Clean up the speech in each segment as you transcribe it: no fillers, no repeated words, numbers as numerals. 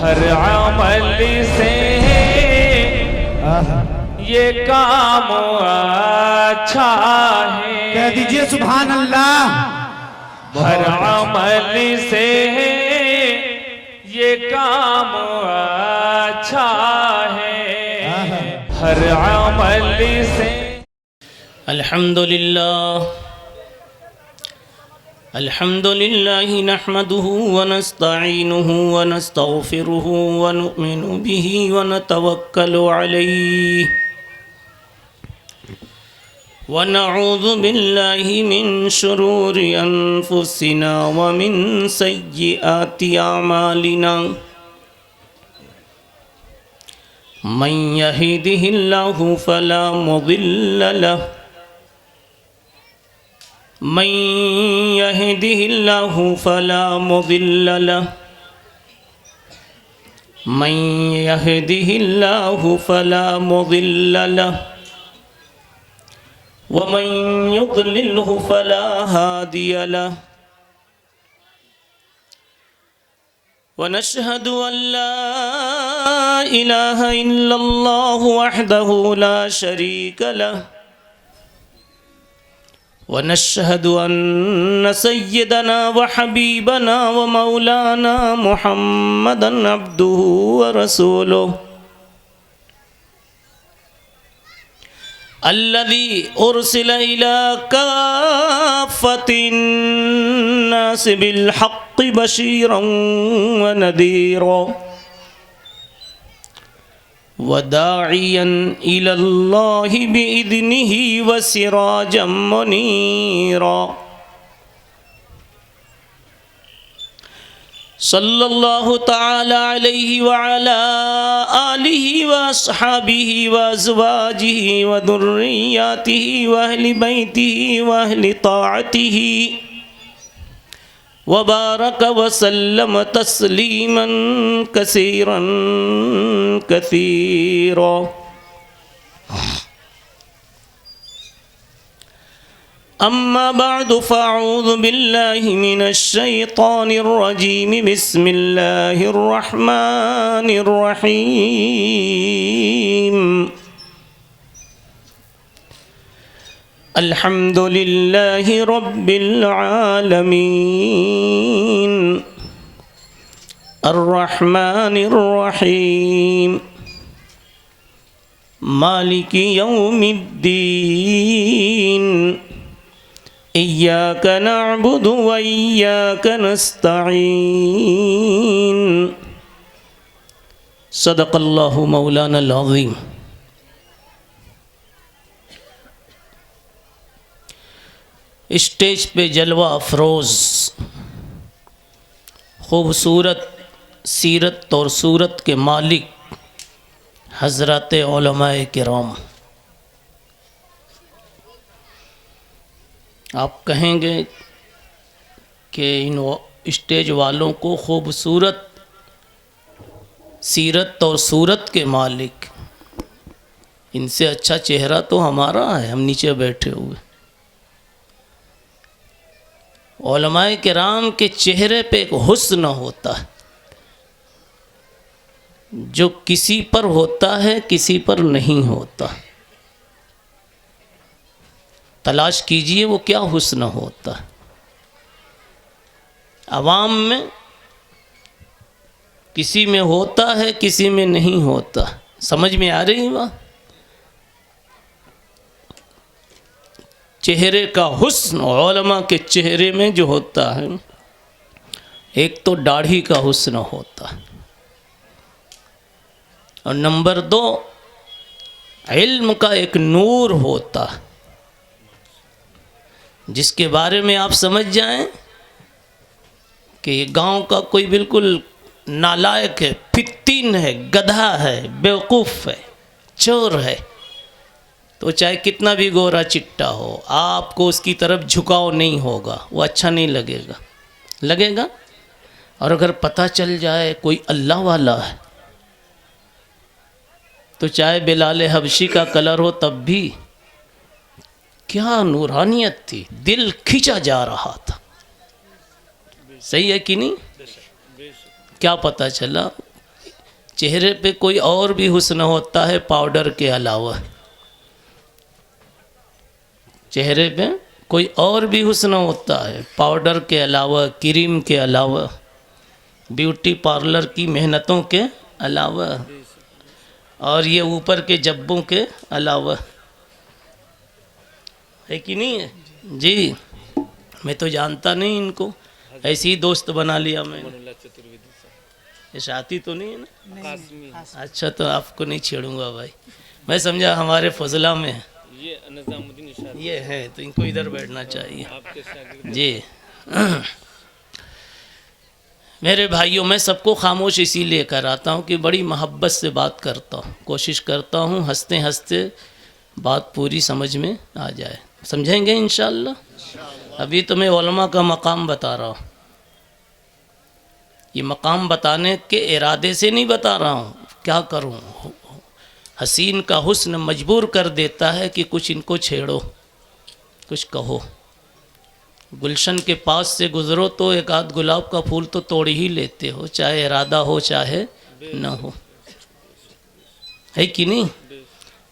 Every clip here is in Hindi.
हर अमल से ये काम अच्छा है। कह दीजिए सुभान अल्लाह। हर अमल से ये काम अच्छा है। हर अमल से अल्हम्दुलिल्लाह नहमदुहु व नस्तईनुहु व नस्तगफिरुहु व नुमिनु बिही व नतवक्कलु अलैहि व नऊज़ु बिल्लाहि मिन शुरूरि अनफुसिना व मिन सय्यिआति अमालिना। मन यहदिहिल्लाहु फला मुदिल्ल लहु मन यहदिहिल्लाहु फला मुदिल्ल लहु मन यहदिहिल्लाहु फला मुदिल्ल लहु व मन युद्लिल्हु फला हादिय लहु। व नशहदु अल्ला इलाहा इल्लल्लाहु वहदहु ला शरीक लहु व नशहदु अन्न सय्यदना व हबीबना व मौलाना मुहम्मदन अब्दुहु व रसूलुहु अल्लज़ी उर्सिला इला काफ़्फ़तिन नासि बिल हक़्क़ि बशीरन व नज़ीरा व दाइयन इलल्लाहि बिइज़्निहि व सिराजम मुनीरा। सल्लल्लाहु तआला अलैहि व अला आलिहि व अस्हाबिहि व अज़वाजिहि व दुर्रिय्यतिहि व अहलि बैतिहि व अहलि ताअतिहि व बारक व सल्लम तस्लीमन कसीरन कसीरा। अम्मा बअद फ़अऊज़ु बिल्लाहि मिनश शैतानिर रजीम बिस्मिल्लाहिर रहमानिर रहीम। अल्हम्दुलिल्लाहि रब्बिल आलमीन अर्रहमानिर रहीम मालिकि यौमिद्दीन इय्याक नअबुदु व इय्याक नस्तईन। सदक़ल्लाहु मौलानल अज़ीम। स्टेज पे जलवा अफरोज़ खूबसूरत सीरत और सूरत के मालिक हज़रत उलमाए किराम, आप कहेंगे कि इन स्टेज वालों को खूबसूरत सीरत और सूरत के मालिक, इनसे अच्छा चेहरा तो हमारा है, हम नीचे बैठे हुए। उलमाए किराम के चेहरे पे एक हुस्न होता है जो किसी पर होता है किसी पर नहीं होता। तलाश कीजिए वो क्या हुस्न होता है। अवाम में किसी में होता है किसी में नहीं होता। समझ में आ रही बात? चेहरे का हुस्न उलमा के चेहरे में जो होता है, एक तो दाढ़ी का हुस्न होता है और नंबर 2 इल्म का एक नूर होता है जिसके बारे में आप समझ जाएं कि ये गांव का कोई बिल्कुल नालायक है, फित्तीन है, गधा है, बेवकूफ़ है, चोर है, तो चाहे कितना भी गोरा चिट्टा हो आपको उसकी तरफ झुकाव नहीं होगा, वो अच्छा नहीं लगेगा। लगेगा? और अगर पता चल जाए कोई अल्लाह वाला है तो चाहे बिलाल हबशी का कलर हो तब भी क्या नूरानियत थी, दिल खींचा जा रहा था। सही है कि नहीं? क्या पता चला चेहरे पे कोई और भी हुस्न होता है पाउडर के अलावा। चेहरे पे कोई और भी हुस्न होता है पाउडर के अलावा, क्रीम के अलावा, ब्यूटी पार्लर की मेहनतों के अलावा, और ये ऊपर के जब्बों के अलावा, है कि नहीं है जी। मैं तो जानता नहीं इनको, ऐसे ही दोस्त बना लिया मैंने। ये शादी तो नहीं है ना? अच्छा, तो आपको नहीं छेड़ूंगा भाई, मैं समझा हमारे फजला में है। ये है तो इनको इधर बैठना चाहिए जी। मेरे भाइयों, मैं सबको खामोश इसीलिए कराता हूँ कि बड़ी मोहब्बत से बात करता हूँ, कोशिश करता हूँ हंसते हंसते बात पूरी समझ में आ जाए। समझेंगे इंशाअल्लाह। अभी तो मैं उलमा का मकाम बता रहा हूँ, ये मकाम बताने के इरादे से नहीं बता रहा हूँ। क्या करूँ, हसीन का हुस्न मजबूर कर देता है कि कुछ इनको छेड़ो, कुछ कहो। गुलशन के पास से गुजरो तो एक आध गुलाब का फूल तो तोड़ ही लेते हो, चाहे इरादा हो चाहे न हो, है कि नहीं?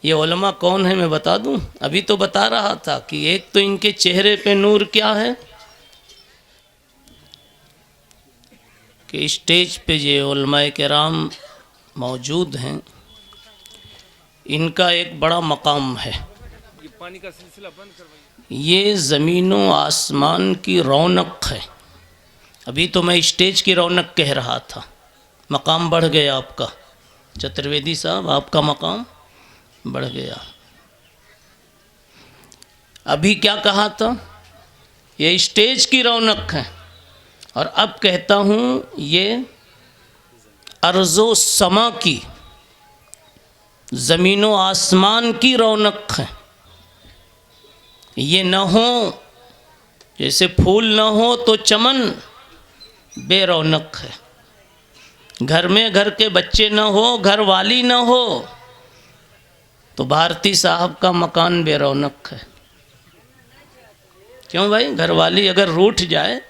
ये उलमा कौन है मैं बता दूं? अभी तो बता रहा था कि एक तो इनके चेहरे पे नूर क्या है कि स्टेज पे ये उलमाए किराम मौजूद हैं, इनका एक बड़ा मकाम है। ये पानी का सिलसिला बंद करवाइए। ये ज़मीनों आसमान की रौनक है। अभी तो मैं स्टेज की रौनक कह रहा था, मकाम बढ़ गया आपका चतुर्वेदी साहब, आपका मकाम बढ़ गया। अभी क्या कहा था? ये स्टेज की रौनक है, और अब कहता हूँ ये अर्ज़ो समा की, ज़मीनों आसमान की रौनक है। ये न हो, जैसे फूल न हो तो चमन बेरौनक है। घर में घर के बच्चे न हो, घर वाली न हो तो भारती साहब का मकान बेरौनक है। क्यों भाई? घर वाली अगर रूठ जाए,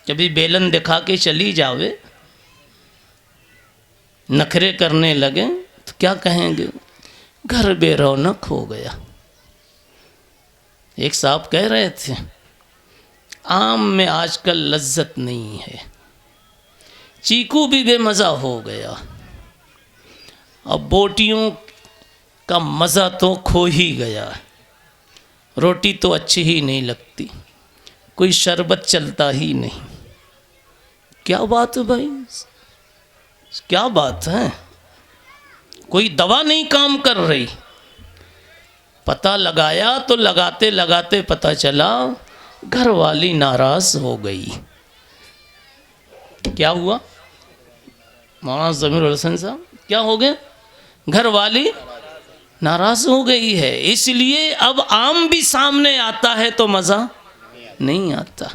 कभी बेलन दिखा के चली जावे, नखरे करने लगे तो क्या कहेंगे? घर बेरौनक हो गया। एक साहब कह रहे थे आम में आजकल लज्जत नहीं है, चीकू भी बेमज़ा हो गया, अब बोटियों का मज़ा तो खो ही गया, रोटी तो अच्छी ही नहीं लगती, कोई शरबत चलता ही नहीं। क्या बात है भाई, क्या बात है? कोई दवा नहीं काम कर रही। पता लगाया तो लगाते लगाते पता चला घर वाली नाराज हो गई। क्या हुआ मौलाना ज़मीरुल हसन साहब? क्या हो गया? घर वाली नाराज हो गई है, इसलिए अब आम भी सामने आता है तो मज़ा नहीं आता,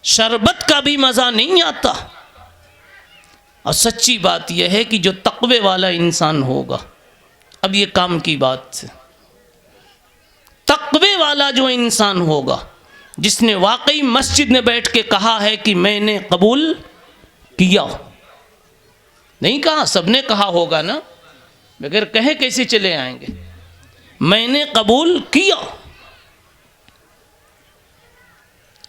शरबत का भी मज़ा नहीं आता। और सच्ची बात यह है कि जो तक़वे वाला इंसान होगा, अब ये काम की बात है, तक़वे वाला जो इंसान होगा, जिसने वाकई मस्जिद में बैठ के कहा है कि मैंने कबूल किया, नहीं कहा, सबने कहा होगा ना, बगैर कहे कैसे चले आएंगे? मैंने कबूल किया,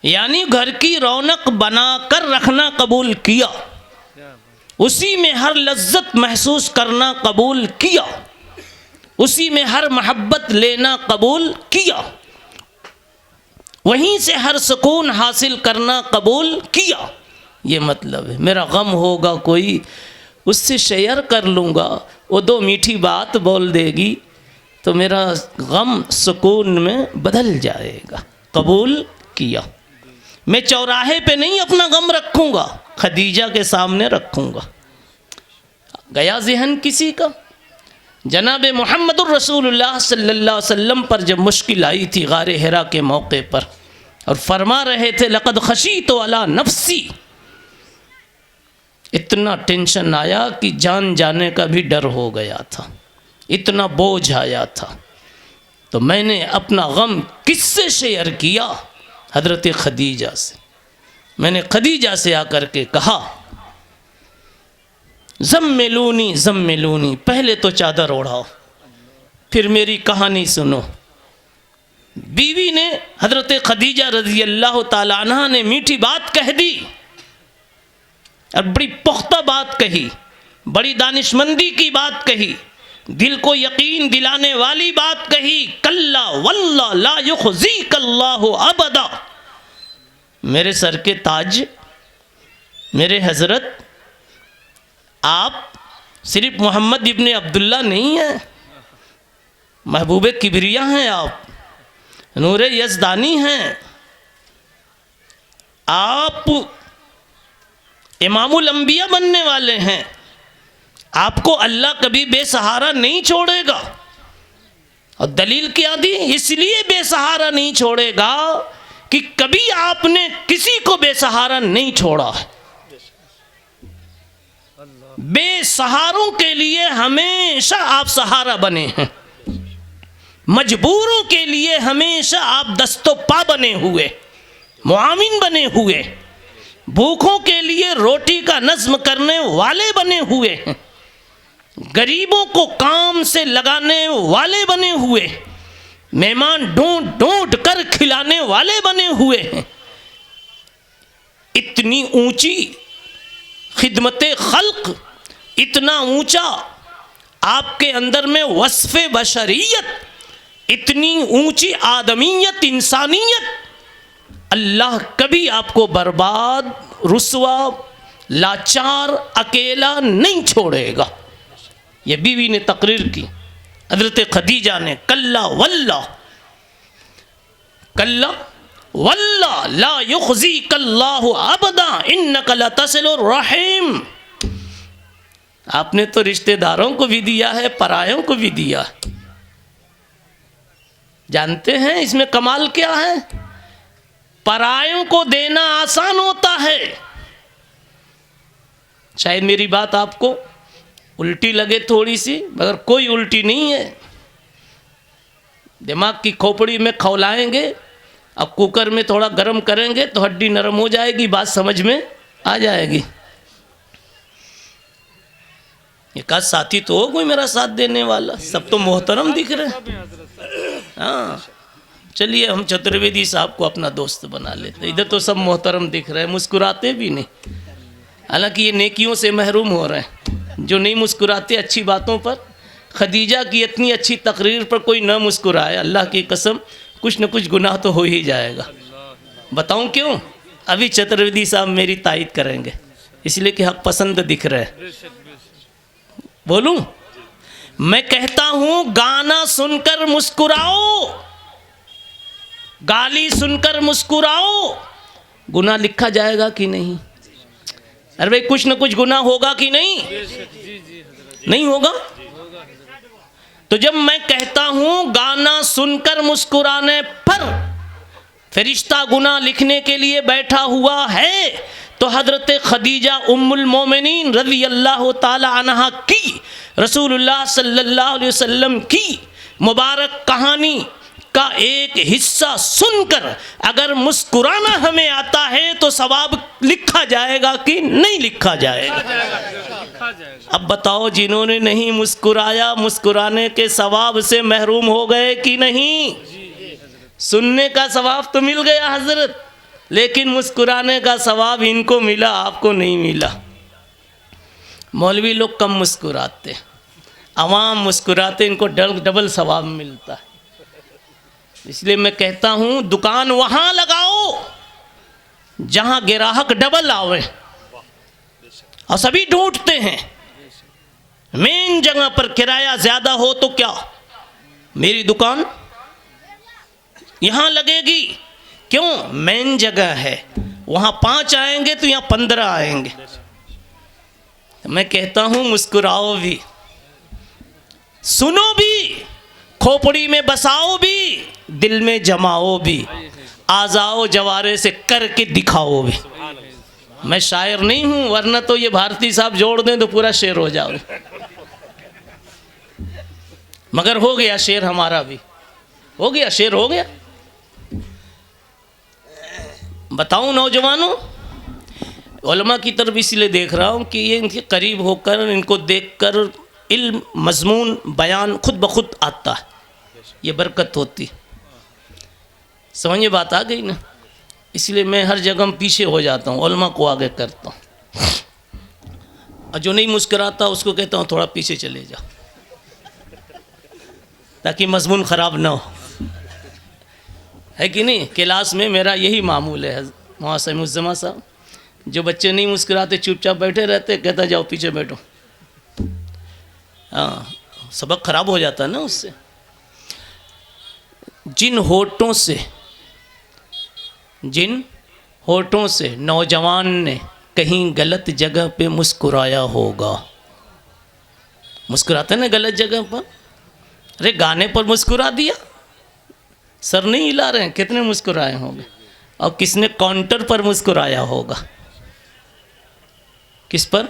यानी घर की रौनक बनाकर रखना कबूल किया, उसी में हर लज्जत महसूस करना कबूल किया, उसी में हर मोहब्बत लेना कबूल किया, वहीं से हर सुकून हासिल करना कबूल किया। ये मतलब है मेरा गम होगा कोई, उससे शेयर कर लूँगा, वो दो मीठी बात बोल देगी तो मेरा गम सुकून में बदल जाएगा। कबूल किया। मैं चौराहे पे नहीं अपना गम रखूँगा, खदीजा के सामने रखूँगा। गया ज़हन किसी का? जनाब मुहम्मदुर रसूलुल्लाह सल्लल्लाहु अलैहि वसल्लम पर जब मुश्किल आई थी गारे हिरा के मौके पर, और फरमा रहे थे लक़द खशीतु अला नफ्सी, इतना टेंशन आया कि जान जाने का भी डर हो गया था, इतना बोझ आया था, तो मैंने अपना गम किससे शेयर किया? हज़रत खदीजा से। मैंने खदीजा से आकर के कहा, ज़म्मिलूनी ज़म्मिलूनी, पहले तो चादर ओढ़ाओ, फिर मेरी कहानी सुनो। बीवी ने, हज़रत खदीजा रज़ी अल्लाह ताला अन्हा ने मीठी बात कह दी और बड़ी पुख्ता बात कही, बड़ी दानिशमंदी की बात कही, दिल को यकीन दिलाने वाली बात कही। कल्ला वल्ला ला युख़ज़ीकल्लाहु अबदा। मेरे सर के ताज, मेरे हज़रत, आप सिर्फ मोहम्मद इब्ने अब्दुल्ला नहीं हैं, महबूब किबरिया हैं, आप नूरे यज़दानी हैं, आप इमामुल अंबिया बनने वाले हैं। आपको अल्लाह कभी बेसहारा नहीं छोड़ेगा। और दलील क्या दी? इसलिए बेसहारा नहीं छोड़ेगा कि कभी आपने किसी को बेसहारा नहीं छोड़ा है। बेसहारों के लिए हमेशा आप सहारा बने हैं, मजबूरों के लिए हमेशा आप दस्तो पा बने हुए, मुआविन बने हुए, भूखों के लिए रोटी का नज़्म करने वाले बने हुए हैं, गरीबों को काम से लगाने वाले बने हुए, मेहमान ढूंढ ढूंढ कर खिलाने वाले बने हुए हैं। इतनी ऊंची खिदमते खल्क, इतना ऊंचा आपके अंदर में वस्फ़े बशरियत, इतनी ऊंची आदमियत, इंसानियत, अल्लाह कभी आपको बर्बाद, रुस्वा, लाचार, अकेला नहीं छोड़ेगा। ये बीवी ने तकरीर की, हज़रत खदीजा ने। कल्ला वल्ला, कल्ला वल्ला ला युख़ज़ीकल्लाहु अबदा इन्नका लतसिलुर रहीम। आपने तो रिश्तेदारों को भी दिया है, परायों को भी दिया। जानते हैं इसमें कमाल क्या है? परायों को देना आसान होता है। शायद मेरी बात आपको उल्टी लगे थोड़ी सी, मगर कोई उल्टी नहीं है। दिमाग की खोपड़ी में खौलाएंगे, अब कुकर में थोड़ा गर्म करेंगे तो हड्डी नरम हो जाएगी, बात समझ में आ जाएगी। एक आध साथी तो हो कोई मेरा साथ देने वाला, सब तो मोहतरम दिख रहे हैं। हाँ, चलिए हम चतुर्वेदी साहब को अपना दोस्त बना लेते। इधर तो सब मोहतरम दिख रहे हैं, मुस्कुराते भी नहीं। हालांकि ये नेकियों से महरूम हो रहे हैं जो नहीं मुस्कुराते अच्छी बातों पर। खदीजा की इतनी अच्छी तकरीर पर कोई न मुस्कुराए, अल्लाह की कसम कुछ न कुछ गुनाह तो हो ही जाएगा। बताऊं क्यों? अभी चतुर्वेदी साहब मेरी तायद करेंगे, इसलिए कि हक पसंद दिख रहे हैं। बोलूं? मैं कहता हूं गाना सुनकर मुस्कुराओ, गाली सुनकर मुस्कुराओ, गुनाह लिखा जाएगा कि नहीं? अरे भाई कुछ न कुछ गुनाह होगा कि नहीं? नहीं होगा? तो जब मैं कहता हूं गाना सुनकर मुस्कुराने पर फरिश्ता गुनाह लिखने के लिए बैठा हुआ है, तो हज़रत खदीजा उम्मुल मोमिनीन रज़ी अल्लाह ताला अन्हा की, रसूलुल्लाह सल्लल्लाहु अलैहि वसल्लम की मुबारक कहानी का एक हिस्सा सुनकर अगर मुस्कुराना हमें आता है तो सवाब लिखा जाएगा कि नहीं लिखा जाएगा? अब बताओ, जिन्होंने नहीं मुस्कुराया मुस्कुराने के सवाब से महरूम हो गए कि नहीं? सुनने का सवाब तो मिल गया हजरत, लेकिन मुस्कुराने का सवाब इनको मिला, आपको नहीं मिला। मौलवी लोग कम मुस्कुराते, अवाम मुस्कुराते, इनको डबल सवाब मिलता है। इसलिए मैं कहता हूँ दुकान वहाँ लगाओ जहाँ ग्राहक डबल आवे, और सभी ढूंढते हैं। मेन जगह पर किराया ज़्यादा हो तो क्या, मेरी दुकान यहाँ लगेगी। क्यों? मेन जगह है, वहाँ 5 आएंगे तो यहाँ 15 आएंगे। मैं कहता हूँ मुस्कुराओ भी, सुनो भी, खोपड़ी में बसाओ भी, दिल में जमाओ भी, आजाओ जवारे से करके दिखाओ भी। मैं शायर नहीं हूँ, वरना तो ये भारती साहब जोड़ दें तो पूरा शेर हो जाओ, मगर हो गया शेर, हमारा भी हो गया, शेर हो गया। बताऊं नौजवानों, उलमा की तरफ इसलिए देख रहा हूँ कि ये इनके करीब होकर इनको देखकर इल्म मजमून बयान खुद ब खुद आता है, ये बरकत होती। समझ में बात आ गई ना? इसलिए मैं हर जगह पीछे हो जाता हूँ, उलमा को आगे करता हूँ, और जो नहीं मुस्कुराता उसको कहता हूँ थोड़ा पीछे चले जाओ, ताकि मजमून ख़राब ना हो, है कि नहीं? क्लास में मेरा यही मामूल है मोहसिन मुज्जमा साहब, जो बच्चे नहीं मुस्कुराते चुपचाप बैठे रहते, कहता जाओ पीछे बैठो। हाँ, सबक ख़राब हो जाता है ना उससे। जिन होठों से नौजवान ने कहीं गलत जगह पे मुस्कुराया होगा, मुस्कुराते ना गलत जगह पर, अरे गाने पर मुस्कुरा दिया, सर नहीं हिला रहे हैं, कितने मुस्कुराए होंगे। और किसने काउंटर पर मुस्कुराया होगा? किस पर?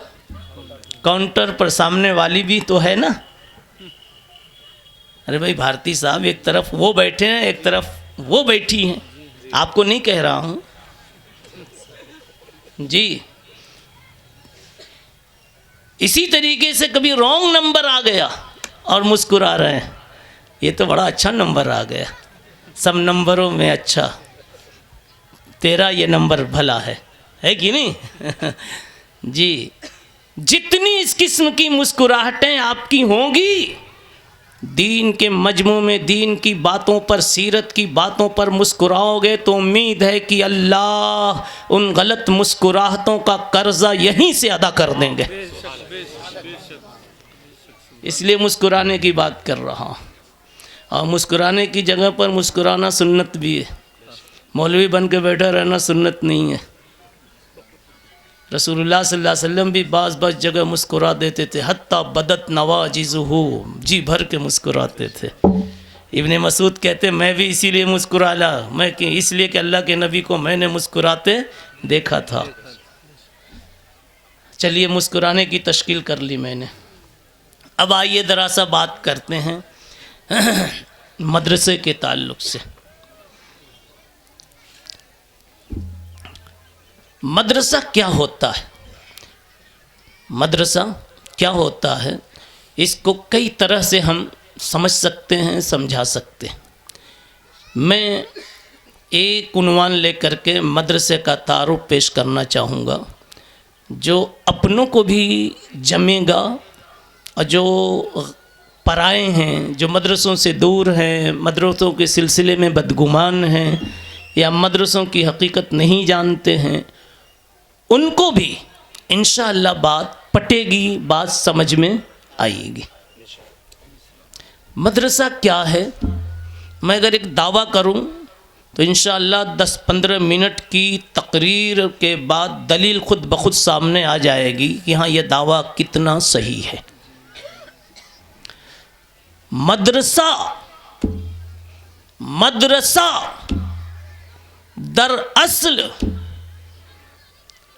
काउंटर पर। सामने वाली भी तो है ना। अरे भाई भारती साहब, एक तरफ वो बैठे हैं, एक तरफ वो बैठी हैं, आपको नहीं कह रहा हूँ जी। इसी तरीके से कभी रॉन्ग नंबर आ गया और मुस्कुरा रहे हैं, ये तो बड़ा अच्छा नंबर आ गया, सब नंबरों में अच्छा तेरा ये नंबर भला है कि नहीं? जी, जितनी इस किस्म की मुस्कुराहटें आपकी होंगी, दीन के मजमू में दीन की बातों पर, सीरत की बातों पर मुस्कुराओगे तो उम्मीद है कि अल्लाह उन गलत मुस्कुराहटों का कर्जा यहीं से अदा कर देंगे। इसलिए मुस्कुराने की बात कर रहा हूँ। और मुस्कुराने की जगह पर मुस्कुराना सुन्नत भी है, मौलवी बन के बैठा रहना सुन्नत नहीं है। रसूलुल्लाह सल्लल्लाहु अलैहि वसल्लम भी बाज़ जगह मुस्कुरा देते थे, हत्ता बदत नवाजिज़ुहु, जी भर के मुस्कुराते थे। इब्ने मसूद कहते मैं भी इसीलिए मुस्कुराया, मैं कि इसलिए कि अल्लाह के नबी को मैंने मुस्कुराते देखा था। चलिए, मुस्कुराने की तश्कील कर ली मैंने। अब आइए ज़रा सा बात करते हैं मदरसे के ताल्लुक़ से। मदरसा क्या होता है? मदरसा क्या होता है, इसको कई तरह से हम समझ सकते हैं, समझा सकते हैं। मैं एक उन्वान लेकर के मदरसे का तारुफ पेश करना चाहूँगा, जो अपनों को भी जमेगा और जो पराए हैं, जो मदरसों से दूर हैं, मदरसों के सिलसिले में बदगुमान हैं या मदरसों की हकीकत नहीं जानते हैं, उनको भी इंशाअल्लाह बात पटेगी, बात समझ में आएगी। मदरसा क्या है? मैं अगर एक दावा करूं तो इंशाअल्लाह 10-15 मिनट की तकरीर के बाद दलील खुद ब खुद सामने आ जाएगी कि हाँ, यह दावा कितना सही है। मदरसा दरअसल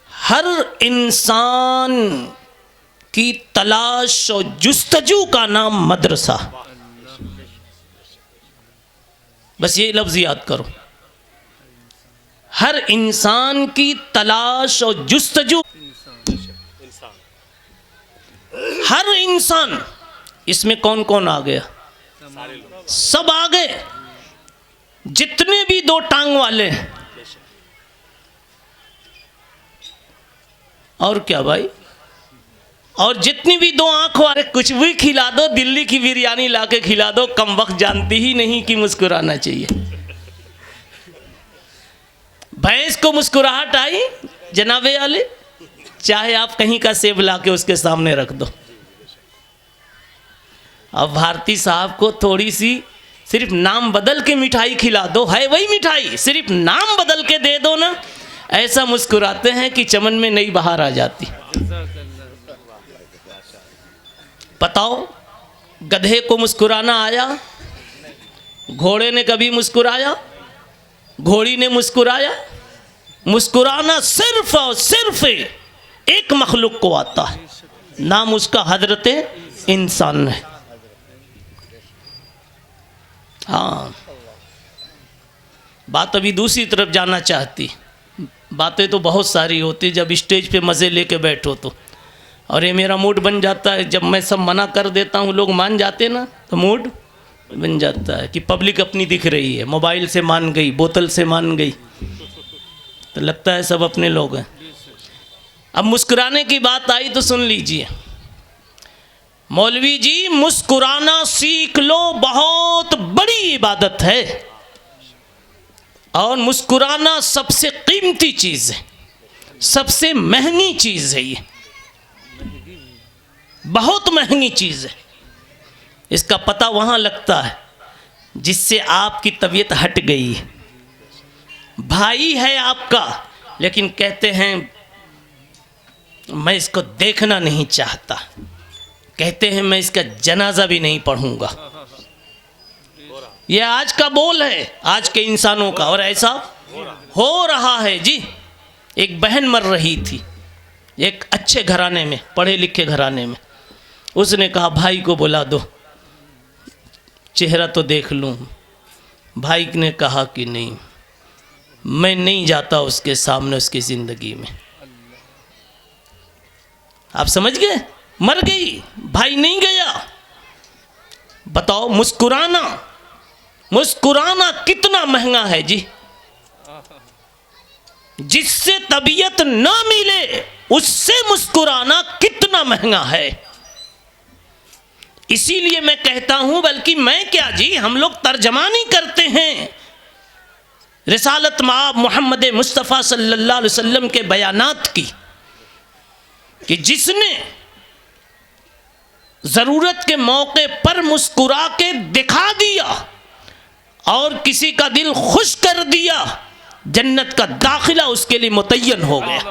हर इंसान की तलाश और जुस्तजू का नाम मदरसा। बस ये लफ्ज़ याद करो, हर इंसान की तलाश और जुस्तजू, हर इंसान, इसमें कौन कौन आ गया? सब आ गए, जितने भी दो टांग वाले हैं। और क्या भाई? और जितनी भी दो आंख वाले, कुछ भी खिला दो, दिल्ली की बिरयानी लाके खिला दो, कम वक्त जानती ही नहीं कि मुस्कुराना चाहिए। भैंस को मुस्कुराहट आई जनाबे वाले, चाहे आप कहीं का सेब लाके उसके सामने रख दो। अब भारती साहब को थोड़ी सी सिर्फ नाम बदल के मिठाई खिला दो, है वही मिठाई, सिर्फ नाम बदल के दे दो ना, ऐसा मुस्कुराते हैं कि चमन में नई बहार आ जाती। बताओ, गधे को मुस्कुराना आया? घोड़े ने कभी मुस्कुराया? घोड़ी ने मुस्कुराया? मुस्कुराना सिर्फ और सिर्फ एक मखलूक को आता है, नाम उसका हजरत इंसान है। हाँ, बात अभी दूसरी तरफ जाना चाहती, बातें तो बहुत सारी होती जब स्टेज पे मज़े लेके बैठो तो, और ये मेरा मूड बन जाता है जब मैं सब मना कर देता हूँ, लोग मान जाते ना तो मूड बन जाता है कि पब्लिक अपनी दिख रही है, मोबाइल से मान गई, बोतल से मान गई, तो लगता है सब अपने लोग हैं। अब मुस्कुराने की बात आई तो सुन लीजिए मौलवी जी, मुस्कुराना सीख लो, बहुत बड़ी इबादत है और मुस्कुराना सबसे कीमती चीज़ है, सबसे महंगी चीज़ है, ये बहुत महंगी चीज़ है। इसका पता वहाँ लगता है जिससे आपकी तबीयत हट गई है। भाई है आपका लेकिन कहते हैं मैं इसको देखना नहीं चाहता, कहते हैं मैं इसका जनाजा भी नहीं पढ़ूंगा। यह आज का बोल है आज के इंसानों का, और ऐसा हो रहा है जी। एक बहन मर रही थी एक अच्छे घराने में, पढ़े लिखे घराने में। उसने कहा भाई को बुला दो, चेहरा तो देख लूं। भाई ने कहा कि नहीं, मैं नहीं जाता उसके सामने, उसकी ज़िंदगी में। आप समझ गए, मर गई, भाई नहीं गया। बताओ मुस्कुराना, मुस्कुराना कितना महंगा है जी। जिससे तबीयत ना मिले उससे मुस्कुराना कितना महंगा है। इसीलिए मैं कहता हूं, बल्कि मैं क्या जी, हम लोग तर्जमानी करते हैं रिसालत माब मोहम्मद मुस्तफ़ा सल्लल्लाहु अलैहि वसल्लम के बयानात की, कि जिसने ज़रूरत के मौके पर मुस्कुरा के दिखा दिया और किसी का दिल खुश कर दिया, जन्नत का दाखिला उसके लिए मुतय्यन हो गया।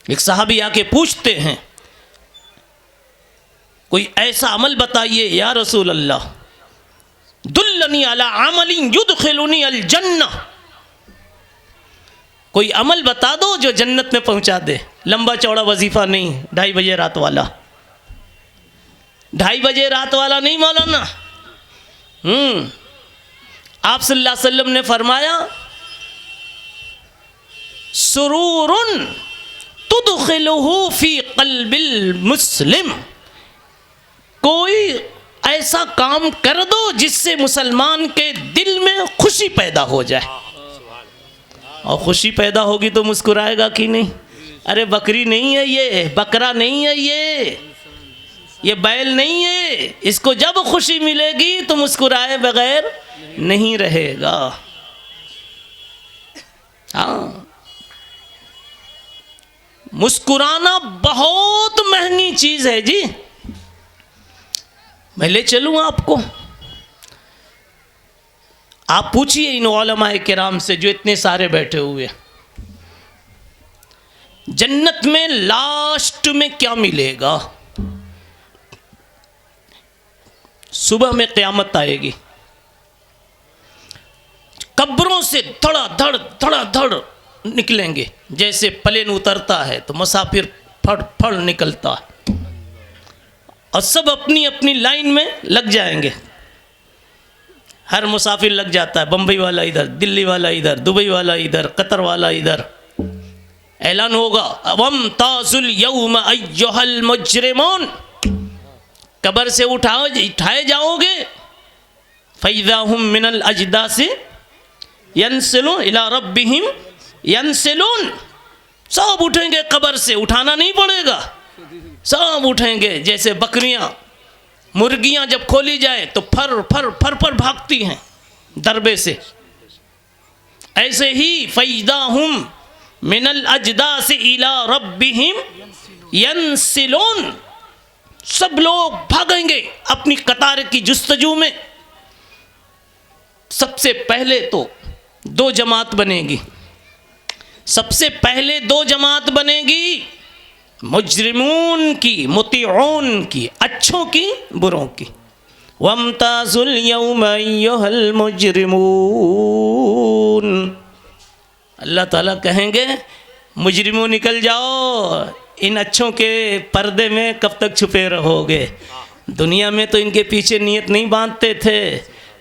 एक सहाबी आके पूछते हैं कोई ऐसा अमल बताइए या रसूल अल्लाह, दुल्लनी अला अमलिन युदखिलुनी अल जन्नह, कोई अमल बता दो जो जन्नत में पहुंचा दे। लंबा चौड़ा वजीफा नहीं, 2:30 बजे रात वाला, 2:30 बजे रात वाला नहीं मौलाना। आप सल्लल्लाहु अलैहि वसल्लम ने फरमाया सुरूरुन तुदखिलुहु फी क़ल्बिल मुस्लिम, कोई ऐसा काम कर दो जिससे मुसलमान के दिल में खुशी पैदा हो जाए। और खुशी पैदा होगी तो मुस्कुराएगा कि नहीं। अरे बकरी नहीं है ये, बकरा नहीं है ये बैल नहीं है, इसको जब खुशी मिलेगी तो मुस्कुराए बगैर नहीं रहेगा। हाँ, मुस्कुराना बहुत महंगी चीज है जी। मैं ले चलूँ आपको, आप पूछिए इन उलमाए किराम से जो इतने सारे बैठे हुए, जन्नत में लास्ट में क्या मिलेगा। सुबह में क़यामत आएगी, कब्रों से धड़ाधड़ निकलेंगे, जैसे प्लेन उतरता है तो मुसाफिर फड़ फड़ निकलता है, और सब अपनी अपनी लाइन में लग जाएंगे। हर मुसाफिर लग जाता है, बम्बई वाला इधर, दिल्ली वाला इधर, दुबई वाला इधर, कतर वाला इधर। ऐलान होगा वम्ताजुल यौम अय्युहल मुजरिमून, कब्र से उठाए जाओगे, फइज़ा हुम मिनल अजदासी यंसिलून इला रब्बिहिम यंसिलून, सब उठेंगे कब्र से, उठाना नहीं पड़ेगा, सब उठेंगे। जैसे बकरियां मुर्गियां जब खोली जाए तो फर फर फर फर भागती हैं दरबे से, ऐसे ही फइज़ाहुम मिनल अजदास इला रब्बिहिम यंसिलून, सब लोग भागेंगे अपनी कतार की जुस्तजू में। सबसे पहले तो 2 जमात बनेगी, सबसे पहले 2 जमात बनेगी, मुजरिमून की, मुतीऊन की, अच्छों की, बुरों की। वम्ताजुल यौम अय्युहल मुजरिमून, अल्लाह ताला कहेंगे मुजरिमों निकल जाओ, इन अच्छों के पर्दे में कब तक छुपे रहोगे। दुनिया में तो इनके पीछे नीयत नहीं बांधते थे,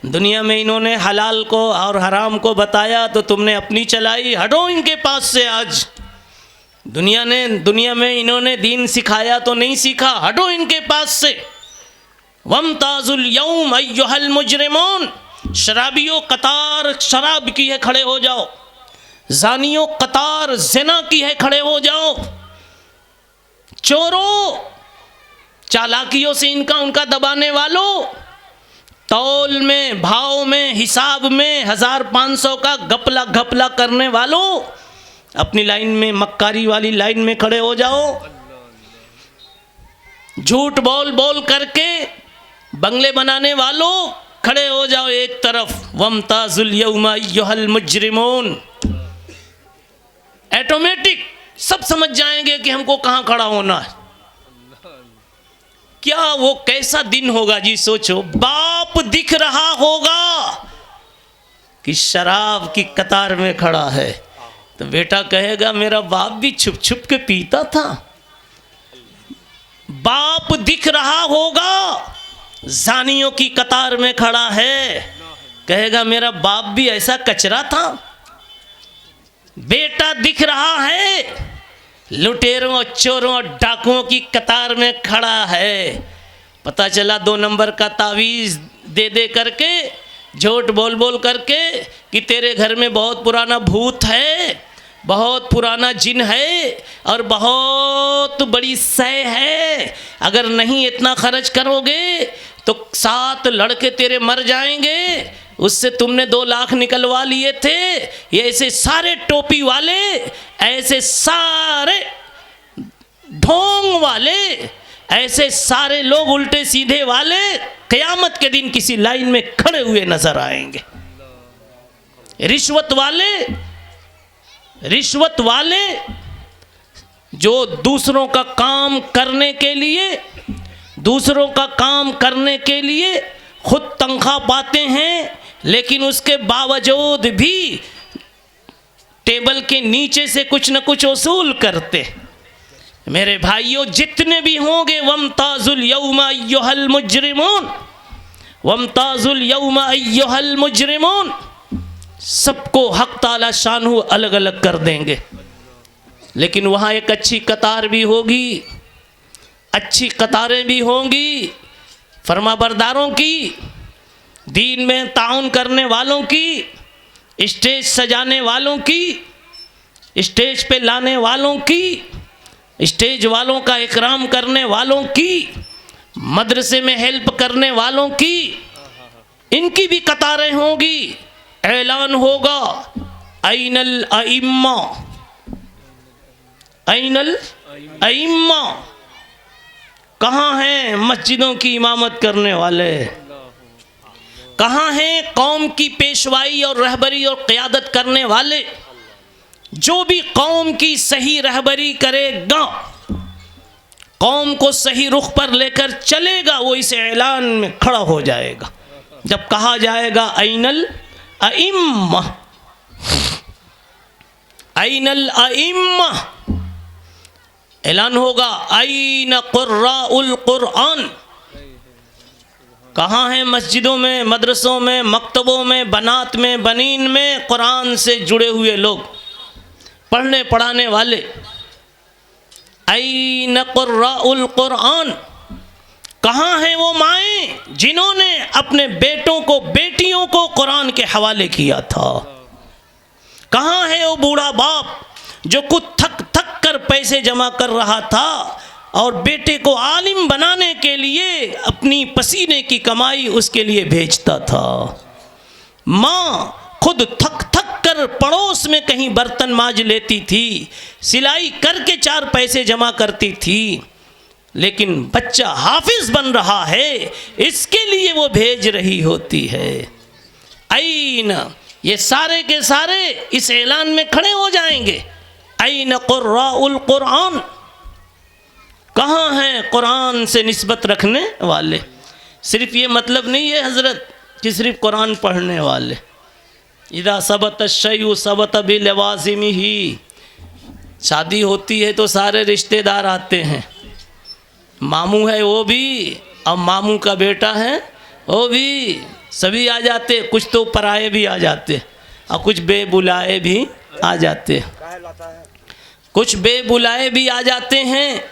दुनिया में इन्होंने हलाल को और हराम को बताया तो तुमने अपनी चलाई, हटो इनके पास से आज। दुनिया में इन्होंने दीन सिखाया तो नहीं सीखा, हटो इनके पास से। वमताजुल यौम अय्युहल मुजरिमून, शराबियों कतार शराब की है खड़े हो जाओ, जानियों कतार ज़िना की है खड़े हो जाओ, चोरों चालाकियों से इनका उनका दबाने वालों, तौल में भाव में हिसाब में 1500 का घपला घपला करने वालों, अपनी लाइन में मक्कारी वाली लाइन में खड़े हो जाओ। झूठ बोल बोल करके बंगले बनाने वालों खड़े हो जाओ एक तरफ। वमताजुल यौमा अय्युहल मुजरिमून, ऑटोमेटिक सब समझ जाएंगे कि हमको कहाँ खड़ा होना है। क्या वो कैसा दिन होगा जी, सोचो। बाप दिख रहा होगा कि शराब की कतार में खड़ा है, तो बेटा कहेगा मेरा बाप भी छुप छुप के पीता था। बाप दिख रहा होगा जानियों की कतार में खड़ा है, कहेगा मेरा बाप भी ऐसा कचरा था। बेटा दिख रहा है लुटेरों चोरों डाकुओं की कतार में खड़ा है, पता चला 2 नंबर का तावीज़ दे दे करके, झूठ बोल बोल करके कि तेरे घर में बहुत पुराना भूत है, बहुत पुराना जिन है और बहुत बड़ी सय है, अगर नहीं इतना खर्च करोगे तो 7 लड़के तेरे मर जाएंगे। उससे तुमने 2 लाख निकलवा लिए थे। ये ऐसे सारे टोपी वाले, ऐसे सारे ढोंग वाले, ऐसे सारे लोग उल्टे सीधे वाले क़यामत के दिन किसी लाइन में खड़े हुए नजर आएंगे। रिश्वत वाले जो दूसरों का काम करने के लिए खुद तनख्वाह पाते हैं, लेकिन उसके बावजूद भी टेबल के नीचे से कुछ न कुछ वसूल करते। मेरे भाइयों जितने भी होंगे, वमताजुल यौमा अय्युहल मुजरिमून, वमताजुल यौमा अय्युहल मुजरिमून, सबको हक ताला शानहू अलग अलग कर देंगे। लेकिन वहाँ एक अच्छी कतार भी होगी, अच्छी कतारें भी होंगी फरमाबरदारों की, दीन में ताउन करने वालों की, स्टेज सजाने वालों की, स्टेज पे लाने वालों की, स्टेज वालों का इकराम करने वालों की, मदरसे में हेल्प करने वालों की, इनकी भी कतारें होंगी। ऐलान होगा ऐनल अइम्मा, ऐनल अइम्मा, कहाँ हैं मस्जिदों की इमामत करने वाले, कहाँ हैं कौम की पेशवाई और रहबरी और क़यादत करने वाले। जो भी कौम की सही रहबरी करेगा, कौम को सही रुख पर लेकर चलेगा, वो इस ऐलान में खड़ा हो जाएगा। जब कहा जाएगा ऐनल अइम्मा, ऐनल अइम्मा, ऐलान होगा ऐन कुर्राउल कुरआन, कहाँ हैं मस्जिदों में, मदरसों में, मकतबों में, बनात में, बनीन में कुरान से जुड़े हुए लोग, पढ़ने पढ़ाने वाले। ऐन कुर्राउल कुरआन, कहाँ हैं वो माएँ जिन्होंने अपने बेटों को बेटियों को कुरान के हवाले किया था। कहाँ है वो बूढ़ा बाप जो खुद थक थक कर पैसे जमा कर रहा था और बेटे को आलिम बनाने के लिए अपनी पसीने की कमाई उसके लिए भेजता था। माँ खुद थक थक कर पड़ोस में कहीं बर्तन मांज लेती थी, सिलाई करके 4 पैसे जमा करती थी, लेकिन बच्चा हाफिज बन रहा है इसके लिए वो भेज रही होती है। ऐन, ये सारे के सारे इस ऐलान में खड़े हो जाएंगे। ऐन कुर्राउल कुरआन, कहाँ हैं कुरान से निस्बत रखने वाले। सिर्फ ये मतलब नहीं है हज़रत कि सिर्फ कुरान पढ़ने वाले। इदा सबत शयु सबत बिलवाज़िमिही, शादी होती है तो सारे रिश्तेदार आते हैं, मामू है वो भी, अब मामू का बेटा है वो भी, सभी आ जाते, कुछ तो पराये भी आ जाते और कुछ बेबुलाए भी आ जाते, कुछ बेबुलाए भी आ जाते हैं,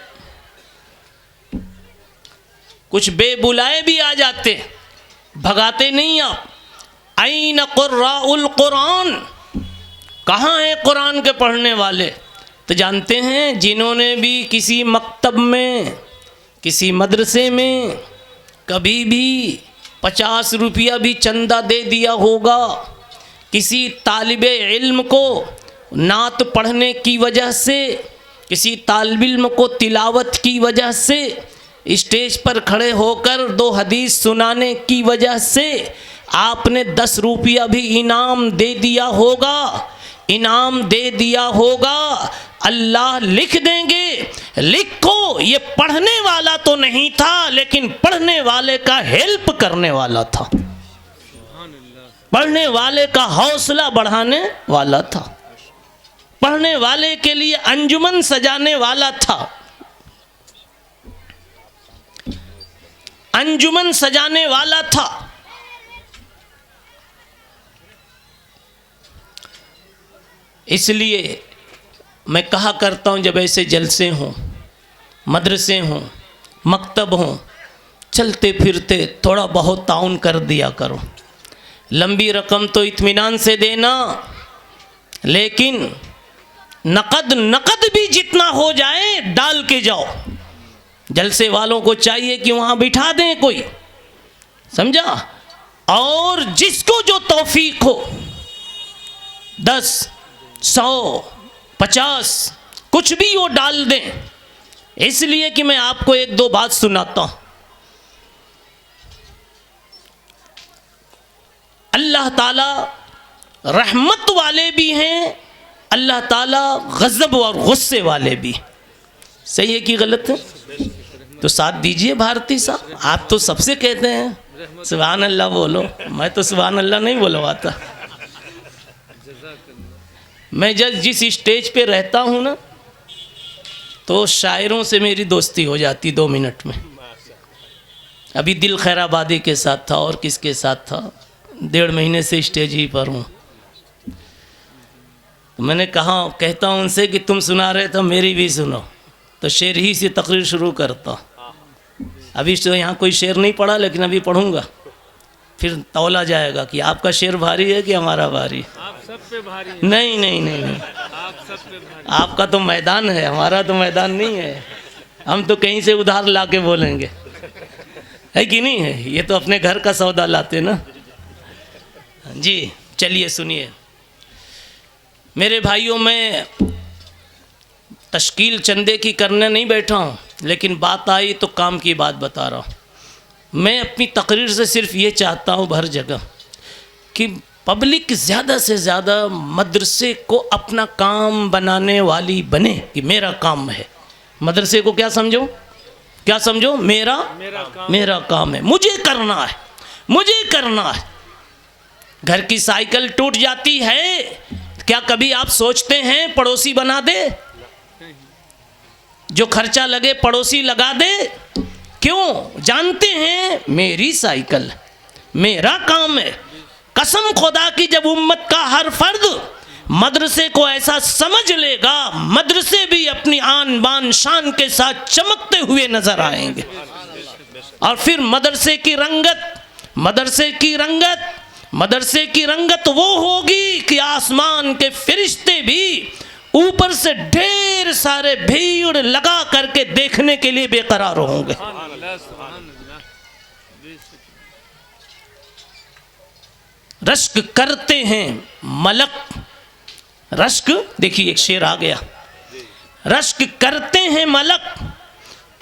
कुछ बेबुलाए भी आ जाते, भगाते नहीं आप। ऐन कुर्राउल कुरान, कहाँ है कुरान के पढ़ने वाले? तो जानते हैं, जिन्होंने भी किसी मकतब में, किसी मदरसे में कभी भी 50 रुपया भी चंदा दे दिया होगा, किसी तालिबे इल्म को नात पढ़ने की वजह से, किसी तालिब इल्म को तिलावत की वजह से, स्टेज पर खड़े होकर 2 हदीस सुनाने की वजह से आपने 10 रुपया भी इनाम दे दिया होगा, इनाम दे दिया होगा, अल्लाह लिख देंगे, लिखो ये पढ़ने वाला तो नहीं था लेकिन पढ़ने वाले का हेल्प करने वाला था, पढ़ने वाले का हौसला बढ़ाने वाला था, पढ़ने वाले के लिए अंजुमन सजाने वाला था, अंजुमन सजाने वाला था। इसलिए मैं कहा करता हूँ, जब ऐसे जलसे हों, मदरसे हों, मकतब हों, चलते फिरते थोड़ा बहुत ताउन कर दिया करो। लंबी रकम तो इत्मीनान से देना, लेकिन नकद भी जितना हो जाए डाल के जाओ। जलसे वालों को चाहिए कि वहाँ बिठा दें कोई, समझा? और जिसको जो तौफीक हो, 10, 100, 50 कुछ भी वो डाल दें। इसलिए कि मैं आपको 1-2 बात सुनाता हूँ। अल्लाह ताला रहमत वाले भी हैं, अल्लाह ताला गज़ब और गुस्से वाले भी। सही है कि गलत है? तो साथ दीजिए भारती साहब, आप तो सबसे कहते हैं सुभान अल्लाह बोलो, मैं तो सुभान अल्लाह नहीं बोलवाता। मैं जिस स्टेज पे रहता हूँ ना, तो शायरों से मेरी दोस्ती हो जाती 2 मिनट में। अभी दिल खैराबादी के साथ था और किसके साथ था, 1.5 महीने से स्टेज ही पर हूँ। तो मैंने कहता हूँ उनसे कि तुम सुना रहे तो मेरी भी सुनो, तो शेर ही से तकरीर शुरू करता। अभी तो यहाँ कोई शेर नहीं पढ़ा, लेकिन अभी पढ़ूँगा, फिर तौला जाएगा कि आपका शेर भारी है कि हमारा भारी। आप सब पे भारी है। नहीं, आप सब पे भारी। आपका तो मैदान है, हमारा तो मैदान नहीं है। हम तो कहीं से उधार ला के बोलेंगे, है कि नहीं है? ये तो अपने घर का सौदा लाते ना जी। चलिए सुनिए मेरे भाइयों, मैं तश्कील चंदे की करने नहीं बैठा हूँ, लेकिन बात आई तो काम की बात बता रहा हूँ। मैं अपनी तकरीर से सिर्फ ये चाहता हूँ हर जगह कि पब्लिक ज़्यादा से ज़्यादा मदरसे को अपना काम बनाने वाली बने, कि मेरा काम है। मदरसे को क्या समझो, मेरा काम है, मुझे करना है। घर की साइकिल टूट जाती है, क्या कभी आप सोचते हैं पड़ोसी बना दे, जो खर्चा लगे पड़ोसी लगा दे? क्यों? जानते हैं मेरी साइकिल, मेरा काम है। कसम खुदा की, जब उम्मत का हर फर्द मदरसे को ऐसा समझ लेगा, मदरसे भी अपनी आन बान शान के साथ चमकते हुए नजर आएंगे। और फिर मदरसे की रंगत वो होगी कि आसमान के फरिश्ते भी ऊपर से ढेर सारे भीड़ लगा करके देखने के लिए बेकरार होंगे। रश्क करते हैं मलक, रश्क, देखिए एक शेर आ गया, रश्क करते हैं मलक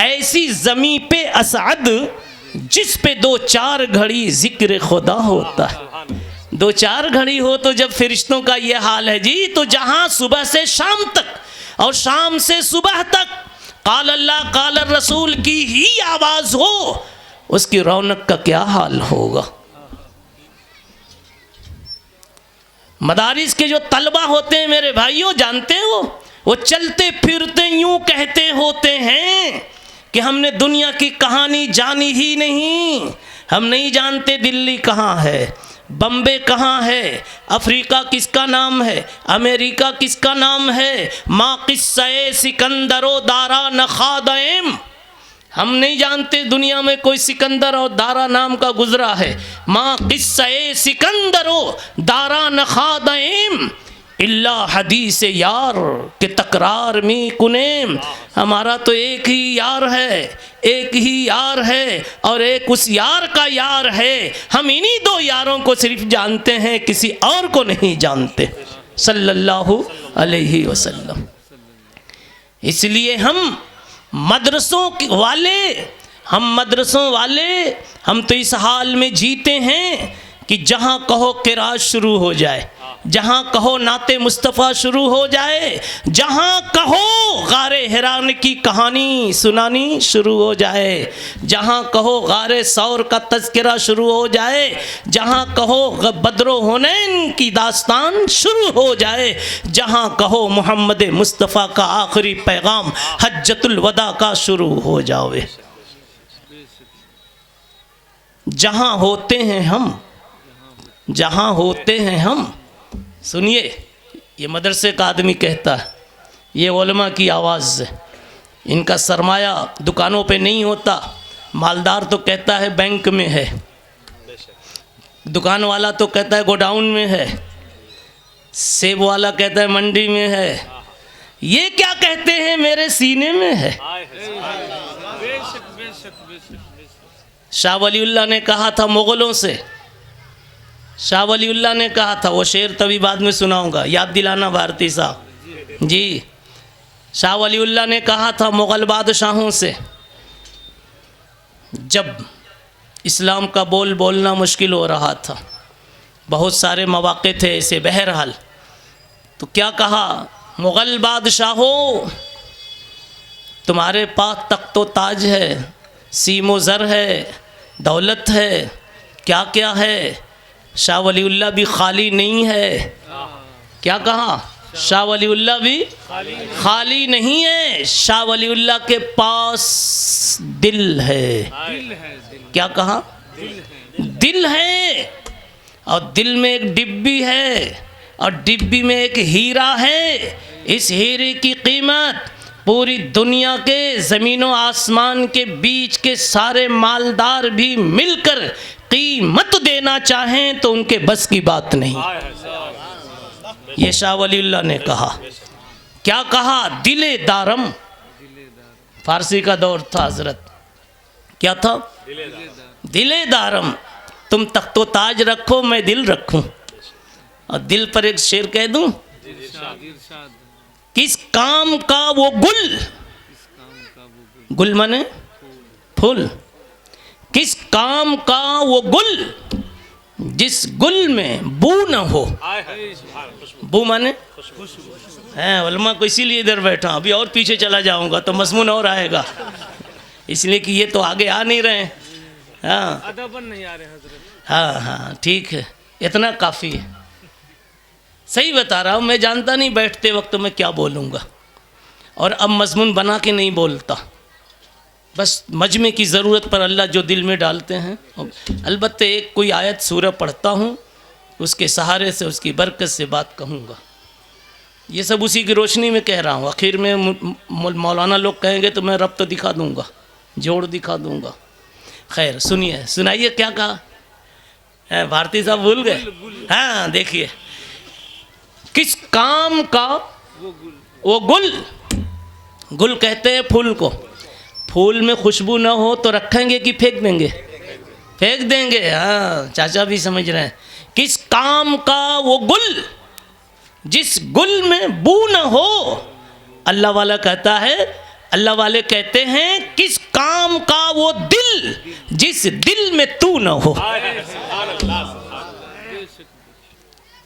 ऐसी जमी पे असअद, जिस पे 2-4 घड़ी जिक्र खुदा होता है। 2-4 घड़ी हो तो जब फरिश्तों का ये हाल है जी, तो जहां सुबह से शाम तक और शाम से सुबह तक काल अल्लाह काल रसूल की ही आवाज हो, उसकी रौनक का क्या हाल होगा। मदारिस के जो तलबा होते हैं मेरे भाइयों, जानते हो, वो चलते फिरते यूं कहते होते हैं कि हमने दुनिया की कहानी जानी ही नहीं, हम नहीं जानते दिल्ली कहाँ है, बम्बे कहाँ है, अफ्रीका किसका नाम है, अमेरिका किसका नाम है। माँ किस्से सिकंदरो दारा नखादएम, हम नहीं जानते दुनिया में कोई सिकंदर और दारा नाम का गुजरा है। माँ किस्से सिकंदरो दारा नखादएम इल्ला हदीस यार के तकरार में कुनेम। हमारा तो एक ही यार है, एक ही यार है और एक उस यार का यार है। हम इन्हीं दो यारों को सिर्फ जानते हैं, किसी और को नहीं जानते सल्लल्लाहु अलैहि वसल्लम। इसलिए हम मदरसों वाले हम तो इस हाल में जीते हैं कि जहाँ कहो किरात शुरू हो जाए, जहाँ कहो नाते मुस्तफ़ा शुरू हो जाए, जहाँ कहो गारे हिरान की कहानी सुनानी शुरू हो जाए, जहाँ कहो गारे सौर का तज़किरा शुरू हो जाए, जहाँ कहो बद्रो हुनैन की दास्तान शुरू हो जाए, जहाँ कहो मोहम्मद मुस्तफ़ा का आखिरी पैगाम हज्जतुल वदा का शुरू हो जावे। जहाँ होते हैं हम, जहाँ होते हैं हम। सुनिए, ये मदरसे का आदमी कहता है, ये उलमा की आवाज़ है। इनका सरमाया दुकानों पे नहीं होता। मालदार तो कहता है बैंक में है, दुकान वाला तो कहता है गोडाउन में है, सेब वाला कहता है मंडी में है। ये क्या कहते हैं, मेरे सीने में है। शाह वलीउल्लाह ने कहा था मुग़लों से, शाह वलीउल्लाह ने कहा था, वो शेर तभी बाद में सुनाऊंगा, याद दिलाना भारती साहब जी। शाह वलीउल्लाह ने कहा था मुग़ल बादशाहों से, जब इस्लाम का बोलना मुश्किल हो रहा था, बहुत सारे मौक़े थे ऐसे, बहरहाल तो क्या कहा, मुग़ल बादशाहों तुम्हारे पास तख्तो ताज है, सीमो ज़र है, दौलत है, क्या क्या है। शाह वलीउल्लाह भी खाली नहीं है। क्या कहा, शाह वलीउल्लाह भी खाली नहीं है, शाह वलीउल्लाह के पास दिल है। क्या कहा, दिल है, और दिल में एक डिब्बी है, और डिब्बी में एक हीरा है। इस हीरे की कीमत पूरी दुनिया के ज़मीनों आसमान के बीच के सारे मालदार भी मिलकर कीमत देना चाहें तो उनके बस की बात नहीं। ये शाह वलीउल्लाह ने कहा। क्या कहा, दिले दारम, फारसी का दौर था हजरत, क्या था, दिले दारम, तुम तख्तो ताज रखो मैं दिल रखूं। और दिल पर एक शेर कह दूं, किस काम का वो गुल, गुल माने फूल, किस काम का वो गुल जिस गुल में बू न हो। बू माने है, उलमा को इसीलिए इधर बैठा, अभी और पीछे चला जाऊंगा तो मज़मून और आएगा, इसलिए कि ये तो आगे आ नहीं रहे। हाँ अदबन नहीं आ रहे हजरत। हाँ हाँ ठीक है, इतना काफ़ी है। सही बता रहा हूँ, मैं जानता नहीं बैठते वक्त मैं क्या बोलूँगा, और अब मज़मून बना के नहीं बोलता, बस मजमे की ज़रूरत पर अल्लाह जो दिल में डालते हैं। अलबत्ते एक कोई आयत सूरह पढ़ता हूँ, उसके सहारे से उसकी बरकत से बात कहूँगा। ये सब उसी की रोशनी में कह रहा हूँ। आखिर में मौलाना लोग कहेंगे तो मैं रब्त दिखा दूँगा, जोड़ दिखा दूँगा। खैर सुनिए, सुनाइए क्या कहा। भारती साहब भूल गए। हाँ देखिए, किस काम का वो गुल, गुल कहते हैं फूल को। फूल में खुशबू ना हो तो रखेंगे कि फेंक देंगे, फेंक देंगे। हाँ चाचा भी समझ रहे हैं। किस काम का वो गुल जिस गुल में बू न हो। अल्लाह वाला कहता है, अल्लाह वाले कहते हैं किस काम का वो दिल जिस दिल में तू न हो।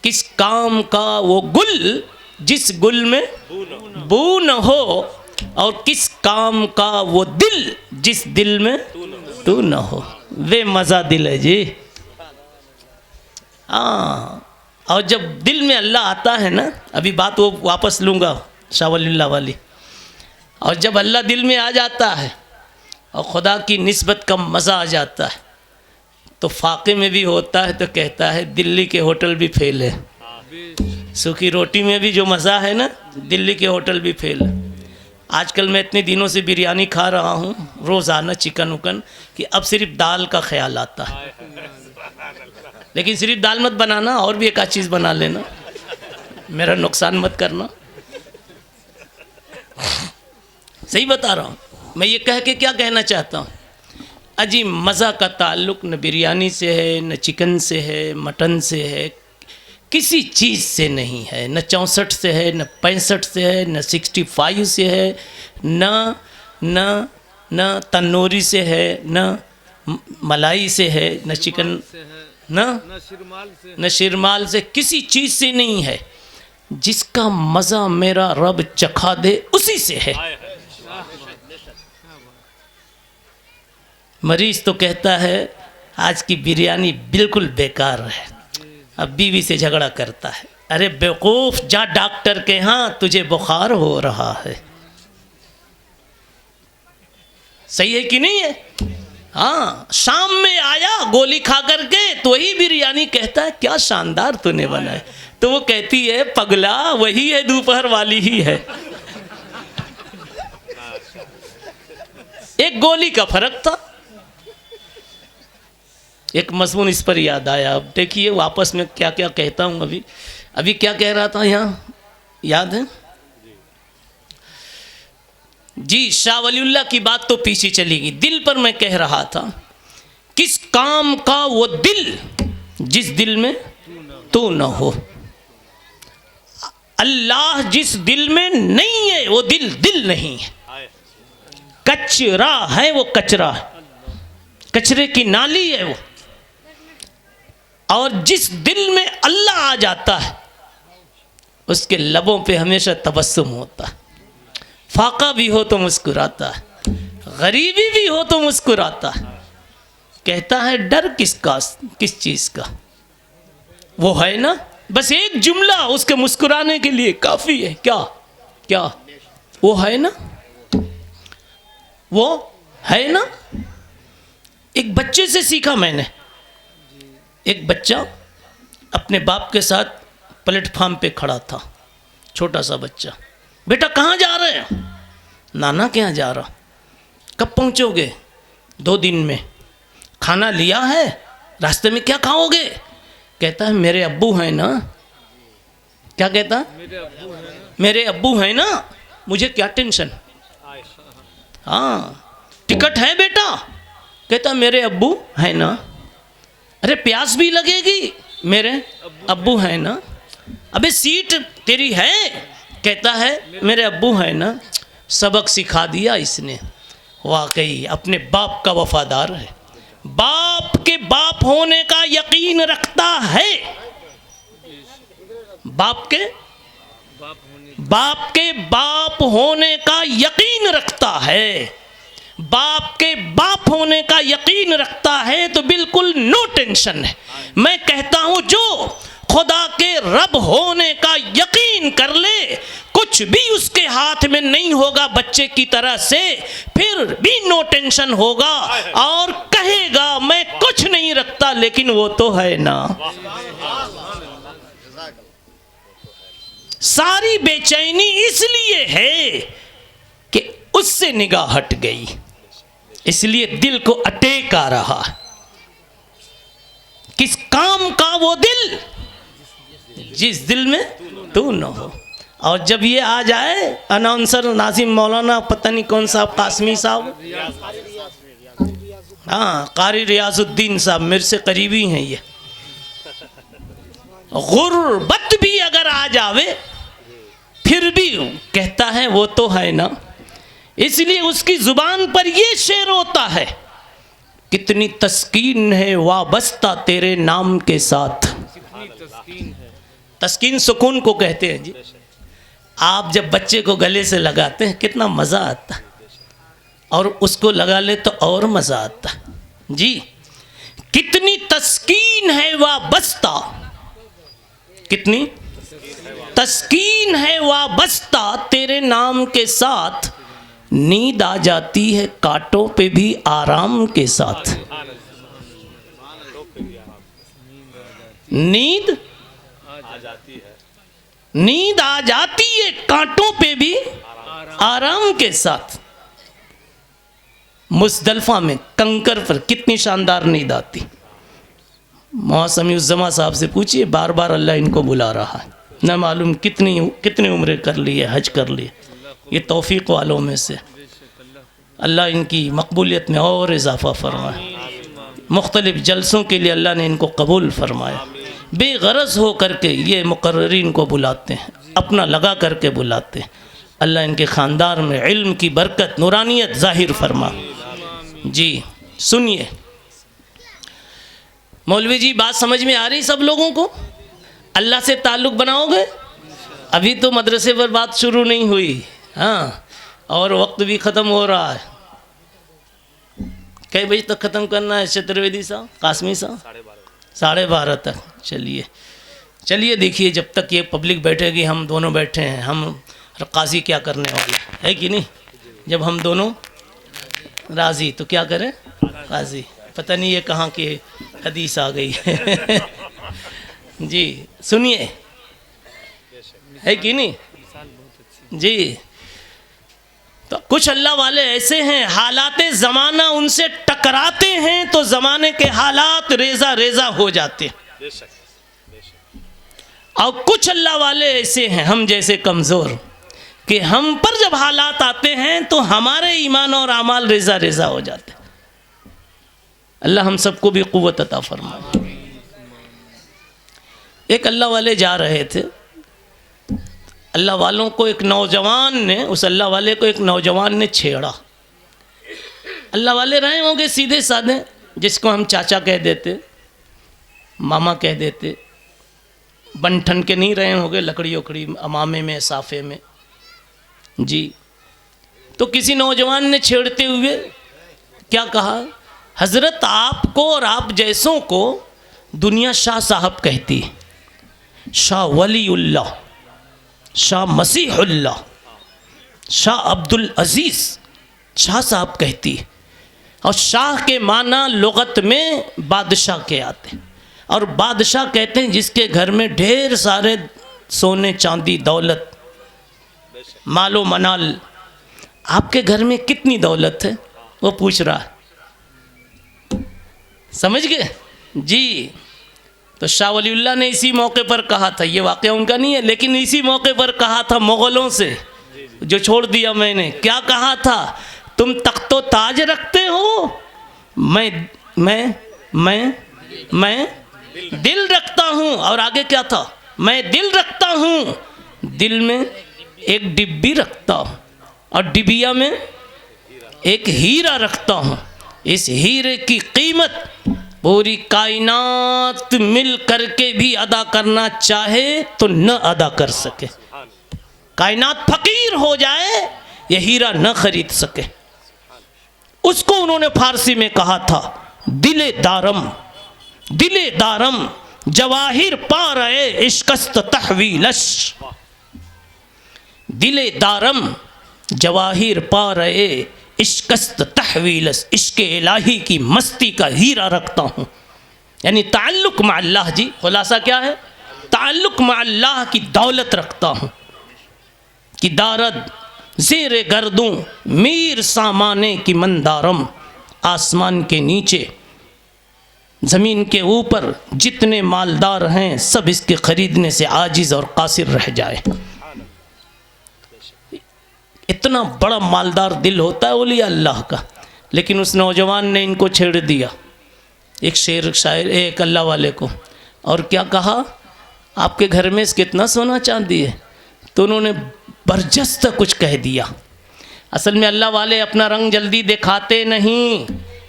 किस काम का वो गुल जिस गुल में बू न हो, और किस काम का वो दिल जिस दिल में तू न हो। वे मज़ा दिल है जी। हाँ, और जब दिल में अल्लाह आता है ना, अभी बात वो वापस लूँगा शाह वलीउल्लाह वाली, और जब अल्लाह दिल में आ जाता है और ख़ुदा की निस्बत का मज़ा आ जाता है, तो फाके में भी होता है तो कहता है दिल्ली के होटल भी फेल है। सूखी रोटी में भी जो मज़ा है ना, दिल्ली के होटल भी फेल है। आजकल मैं इतने दिनों से बिरयानी खा रहा हूँ रोज़ाना चिकन उकन कि अब सिर्फ दाल का ख्याल आता है। लेकिन सिर्फ दाल मत बनाना, और भी एक आध चीज़ बना लेना, मेरा नुकसान मत करना। सही बता रहा हूँ मैं। ये कह के क्या कहना चाहता हूँ, अजी मज़ा का ताल्लुक़ न बिरयानी से है, न चिकन से है, मटन से है, किसी चीज़ से नहीं है। न 64 से है, न 65 से है, न 65 से है, न न न तंदूरी से है, न मलाई से है, न चिकन, न शिरमाल से, किसी चीज़ से नहीं है। जिसका मज़ा मेरा रब चखा दे उसी से है। मरीज तो कहता है आज की बिरयानी बिल्कुल बेकार है, अब बीवी से झगड़ा करता है। अरे बेवकूफ़, जा डॉक्टर के यहाँ, तुझे बुखार हो रहा है। सही है कि नहीं है? हाँ, शाम में आया गोली खा करके तो वही बिरयानी कहता है क्या शानदार तूने बनाया। तो वो कहती है पगला वही है, दोपहर वाली ही है, एक गोली का फर्क था। एक मजमून इस पर याद आया। अब देखिए वापस में क्या क्या कहता हूँ। अभी क्या कह रहा था यहाँ, याद है जी? शाह वलीउल्लाह की बात तो पीछे चलेगी। दिल पर मैं कह रहा था, किस काम का वो दिल जिस दिल में तू न हो। अल्लाह जिस दिल में नहीं है वो दिल दिल नहीं है, कचरा है वो, कचरा है, कचरे की नाली है वो। और जिस दिल में अल्लाह आ जाता है उसके लबों पे हमेशा तबस्सुम होता है। फाका भी हो तो मुस्कुराता है, गरीबी भी हो तो मुस्कुराता है। कहता है डर किसका, किस चीज़ का? वो है ना, बस एक जुमला उसके मुस्कुराने के लिए काफ़ी है। क्या क्या? वो है ना, वो है ना। एक बच्चे से सीखा मैंने। एक बच्चा अपने बाप के साथ प्लेटफार्म पे खड़ा था, छोटा सा बच्चा। बेटा कहाँ जा रहे हैं? नाना के यहाँ जा रहा। कब पहुँचोगे? 2 दिन में। खाना लिया है? रास्ते में क्या खाओगे? कहता है मेरे अब्बू हैं ना। क्या कहता? मेरे अब्बू हैं ना, मुझे क्या टेंशन। हाँ, टिकट है बेटा? कहता मेरे अब्बू हैं ना। अरे प्यास भी लगेगी? मेरे अब्बू हैं ना। अबे सीट तेरी है? कहता है मेरे अब्बू हैं ना। सबक सिखा दिया इसने। वाकई अपने बाप का वफादार है, बाप के बाप होने का यकीन रखता है, बाप के बाप होने का यकीन रखता है। बाप के बाप होने का यकीन रखता है तो बिल्कुल नो टेंशन है। मैं कहता हूं जो खुदा के रब होने का यकीन कर ले, कुछ भी उसके हाथ में नहीं होगा बच्चे की तरह से, फिर भी नो टेंशन होगा और कहेगा मैं कुछ नहीं रखता लेकिन वो तो है ना। सारी बेचैनी इसलिए है कि उससे निगाह हट गई, इसलिए दिल को अटैक आ रहा। किस काम का वो दिल जिस दिल में तू न हो। और जब ये आ जाए अनाउंसर नाजिम मौलाना पता नहीं कौन साहब, कासमी साहब, हाँ कारी रियाजुद्दीन साहब मेरे से करीबी हैं ये, गुर्बत भी अगर आ जावे फिर भी कहता है वो तो है ना। इसलिए उसकी जुबान पर ये शेर होता है, कितनी तस्कीन है वाबस्ता तेरे नाम के साथ। तस्कीन सुकून को कहते हैं जी। आप जब बच्चे को गले से लगाते हैं कितना मज़ा आता है, और उसको लगा ले तो और मज़ा आता है जी। कितनी तस्कीन है वाबस्ता, कितनी तस्कीन है वाबस्ता तेरे नाम के साथ, नींद आ जाती है कांटों पे भी आराम के साथ। नींद नींद आ जाती है कांटों पे भी आराम के साथ। मुज़दलिफा में कंकर पर कितनी शानदार नींद आती। मौसमी-उज़्ज़मा साहब से पूछिए, बार बार अल्लाह इनको बुला रहा है, न मालूम कितनी उम्रें कर ली है, हज कर ली है। ये तौफीक वालों में से। अल्लाह इनकी मकबूलियत में और इजाफ़ा फरमाए। मुख्तलिफ जलसों के लिए अल्लाह ने इनको कबूल फरमाया। बेगरज हो करके ये मुकर्ररीन को बुलाते हैं, अपना लगा करके बुलाते हैं। अल्लाह इनके ख़ानदान में इल्म की बरकत, नूरानियत ज़ाहिर फरमा। जी सुनिए मौलवी जी, बात समझ में आ रही सब लोगों को? अल्लाह से ताल्लुक़ बनाओगे? अभी तो मदरसे पर बात शुरू नहीं हुई, हाँ, और वक्त भी ख़त्म हो रहा है। कई बजे तक ख़त्म करना है चतुर्वेदी साहब, कासमी साहब? 12:30 तक। चलिए देखिए, जब तक ये पब्लिक बैठेगी, हम दोनों बैठे हैं, हम रक्कासी क्या करने वाले है कि नहीं? जब हम दोनों राज़ी तो क्या करें? राज़ी। पता नहीं ये कहाँ की हदीस आ गई है। जी सुनिए, है कि नहीं? जी, तो कुछ अल्लाह वाले ऐसे हैं, हालाते ज़माना उनसे टकराते हैं तो ज़माने के हालात रेज़ा रेज़ा हो जाते हैं। और कुछ अल्लाह वाले ऐसे हैं, हम जैसे कमज़ोर, कि हम पर जब हालात आते हैं तो हमारे ईमान और आमाल रेज़ा रेज़ा हो जाते हैं। अल्लाह हम सबको भी क़ुव्वत अता फरमाए। एक अल्लाह वाले जा रहे थे, अल्लाह वालों को एक नौजवान ने, उस अल्लाह वाले को एक नौजवान ने छेड़ा। अल्लाह वाले रहे होंगे सीधे साधे, जिसको हम चाचा कह देते, मामा कह देते, बन-ठन के नहीं रहे होंगे लकड़ी उकड़ी अमामे में, साफ़े में। जी, तो किसी नौजवान ने छेड़ते हुए क्या कहा? हज़रत आपको और आप जैसों को दुनिया शाह साहब कहती है, शाह वलीउल्लाह, शाह मसीहुल्लाह, शाह अब्दुल अज़ीज़ शाह साहब कहती है। और शाह के माना लुगत में बादशाह के आते हैं, और बादशाह कहते हैं जिसके घर में ढेर सारे सोने चांदी दौलत मालो मनाल। आपके घर में कितनी दौलत है? वो पूछ रहा है, समझ गए? जी, तो शाह वलीउल्लाह ने इसी मौके पर कहा था, ये वाक़या उनका नहीं है, लेकिन इसी मौके पर कहा था मुग़लों से, जो छोड़ दिया मैंने। क्या कहा था? तुम तख्तो ताज रखते हो, मैं दिल रखता हूँ। और आगे क्या था? मैं दिल रखता हूँ, दिल में एक डिब्बी रखता हूँ, और डिबिया में एक हीरा रखता हूँ। इस हीरे की कीमत पूरी कायनात मिल करके भी अदा करना चाहे तो न अदा कर सके। कायनात फकीर हो जाए, यह हीरा न खरीद सके। उसको उन्होंने फारसी में कहा था, दिले दारम जवाहिर पा रहे इश्कस्त तहवीलश। दिले दारम जवाहिर पा रहे इश्कस्त तहवीलस, इश्क़ इलाही की मस्ती का हीरा रखता हूँ। यानी ताल्लुक़ मा अल्लाह। जी खुलासा क्या है? ताल्लुक़ मा अल्लाह की दौलत रखता हूँ कि दारद ज़ेरे गर्दूं मीर सामाने की मंदारम। आसमान के नीचे ज़मीन के ऊपर जितने मालदार हैं सब इसके ख़रीदने से आजिज़ और कासिर रह जाए। इतना बड़ा मालदार दिल होता है औलिया अल्लाह का। लेकिन उस नौजवान ने इनको छेड़ दिया, एक शेर शायर, एक अल्लाह वाले को। और क्या कहा? आपके घर में कितना सोना चांदी है? तो उन्होंने बरजस्त कुछ कह दिया। असल में अल्लाह वाले अपना रंग जल्दी दिखाते नहीं,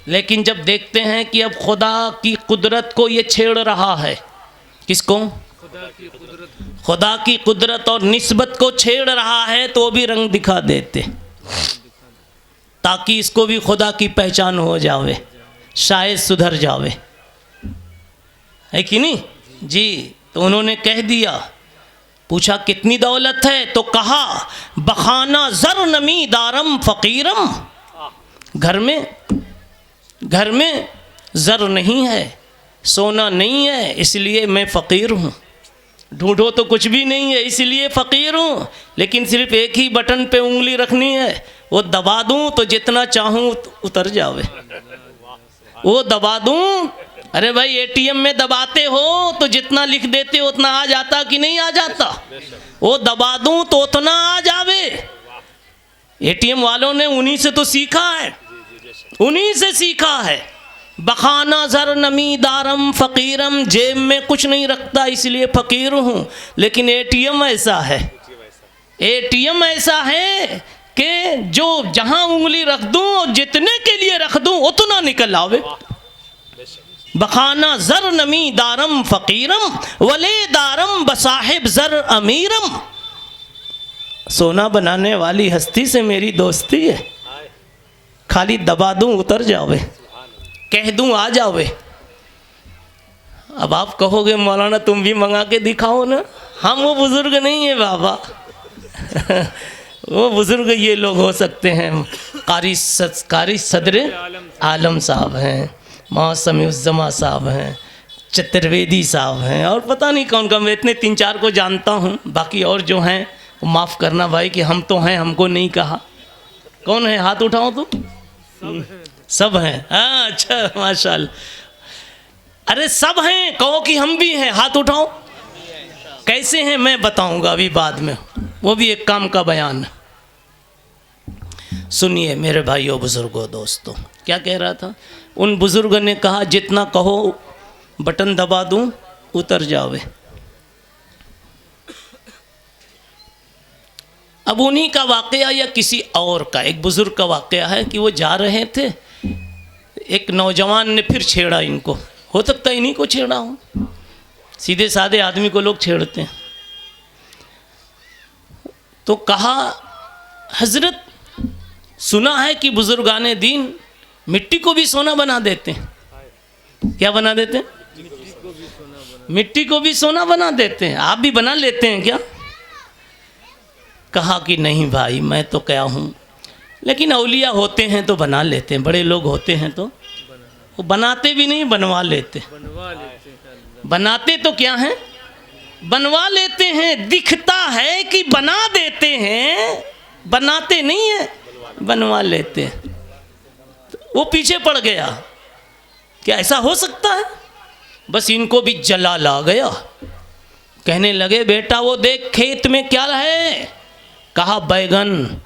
लेकिन जब देखते हैं कि अब खुदा की कुदरत को ये छेड़ रहा है, किसको? खुदा की कुदरत और निस्बत को छेड़ रहा है, तो भी रंग दिखा देते, ताकि इसको भी खुदा की पहचान हो जावे, शायद सुधर जावे, है कि नहीं? जी, तो उन्होंने कह दिया। पूछा कितनी दौलत है? तो कहा बखाना जर नमी दारम फ़कीरम। घर में ज़र नहीं है, सोना नहीं है इसलिए मैं फ़कीर हूँ, ढूंढो तो कुछ भी नहीं है इसलिए फ़कीर हूँ, लेकिन सिर्फ एक ही बटन पे उंगली रखनी है, वो दबा दूँ तो जितना चाहूँ उतर जावे, वो दबा दूँ। अरे भाई एटीएम में दबाते हो तो जितना लिख देते हो उतना आ जाता कि नहीं आ जाता, वो दबा दूँ तो उतना आ जावे। एटीएम वालों ने उन्हीं से तो सीखा है, उन्हीं से सीखा है। बखाना जर नमी दारम फ़कीरम, जेब में कुछ नहीं रखता इसलिए फ़कीर हूँ, लेकिन एटीएम ऐसा है, एटीएम ऐसा है कि जो जहाँ उंगली रख दूँ जितने के लिए रख दूँ उतना निकल आवे। बखाना जर नमी दारम फ़कीरम वले दारम बसाहिब जर अमीरम। सोना बनाने वाली हस्ती से मेरी दोस्ती है, खाली दबा दूँ उतर जावे, कह दूँ आ जावे। अब आप कहोगे मौलाना तुम भी मंगा के दिखाओ ना, हम वो बुज़ुर्ग नहीं है बाबा वो बुज़ुर्ग ये लोग हो सकते हैं, कारी सदर आलम साहब हैं, मौसमी उज़्ज़मा साहब हैं, चतुर्वेदी साहब हैं, और पता नहीं कौन कौन, मैं इतने 3-4 को जानता हूँ, बाकी और जो हैं माफ़ करना भाई कि हम तो हैं, हमको नहीं कहा। कौन है हाथ उठाओ तुम? सब हैं। हाँ अच्छा माशाल्लाह। अरे सब हैं, कहो कि हम भी हैं, हाथ उठाओ। कैसे हैं मैं बताऊंगा अभी बाद में, वो भी एक काम का बयान है। सुनिए मेरे भाइयों बुजुर्गों दोस्तों, क्या कह रहा था? उन बुजुर्गों ने कहा जितना कहो बटन दबा दूं उतर जावे। अब उन्हीं का वाकया या किसी और का, एक बुजुर्ग का वाकया है कि वो जा रहे थे, एक नौजवान ने फिर छेड़ा इनको, हो सकता है इन्हीं को छेड़ा हो, सीधे साधे आदमी को लोग छेड़ते हैं। तो कहा हजरत सुना है कि बुजुर्गाने दीन मिट्टी को भी सोना बना देते हैं। क्या बना देते हैं? मिट्टी को भी सोना बना देते हैं। आप भी बना लेते हैं क्या? कहा कि नहीं भाई मैं तो क्या हूँ, लेकिन औलिया होते हैं तो बना लेते हैं, बड़े लोग होते हैं तो वो बनाते भी नहीं बनवा लेते। बनाते तो क्या हैं, बनवा लेते हैं। दिखता है कि बना देते हैं, बनाते नहीं है, बनवा लेते हैं। तो वो पीछे पड़ गया, क्या ऐसा हो सकता है? बस इनको भी जलाल आ गया, कहने लगे बेटा वो देख खेत में क्या है? कहा बैगन।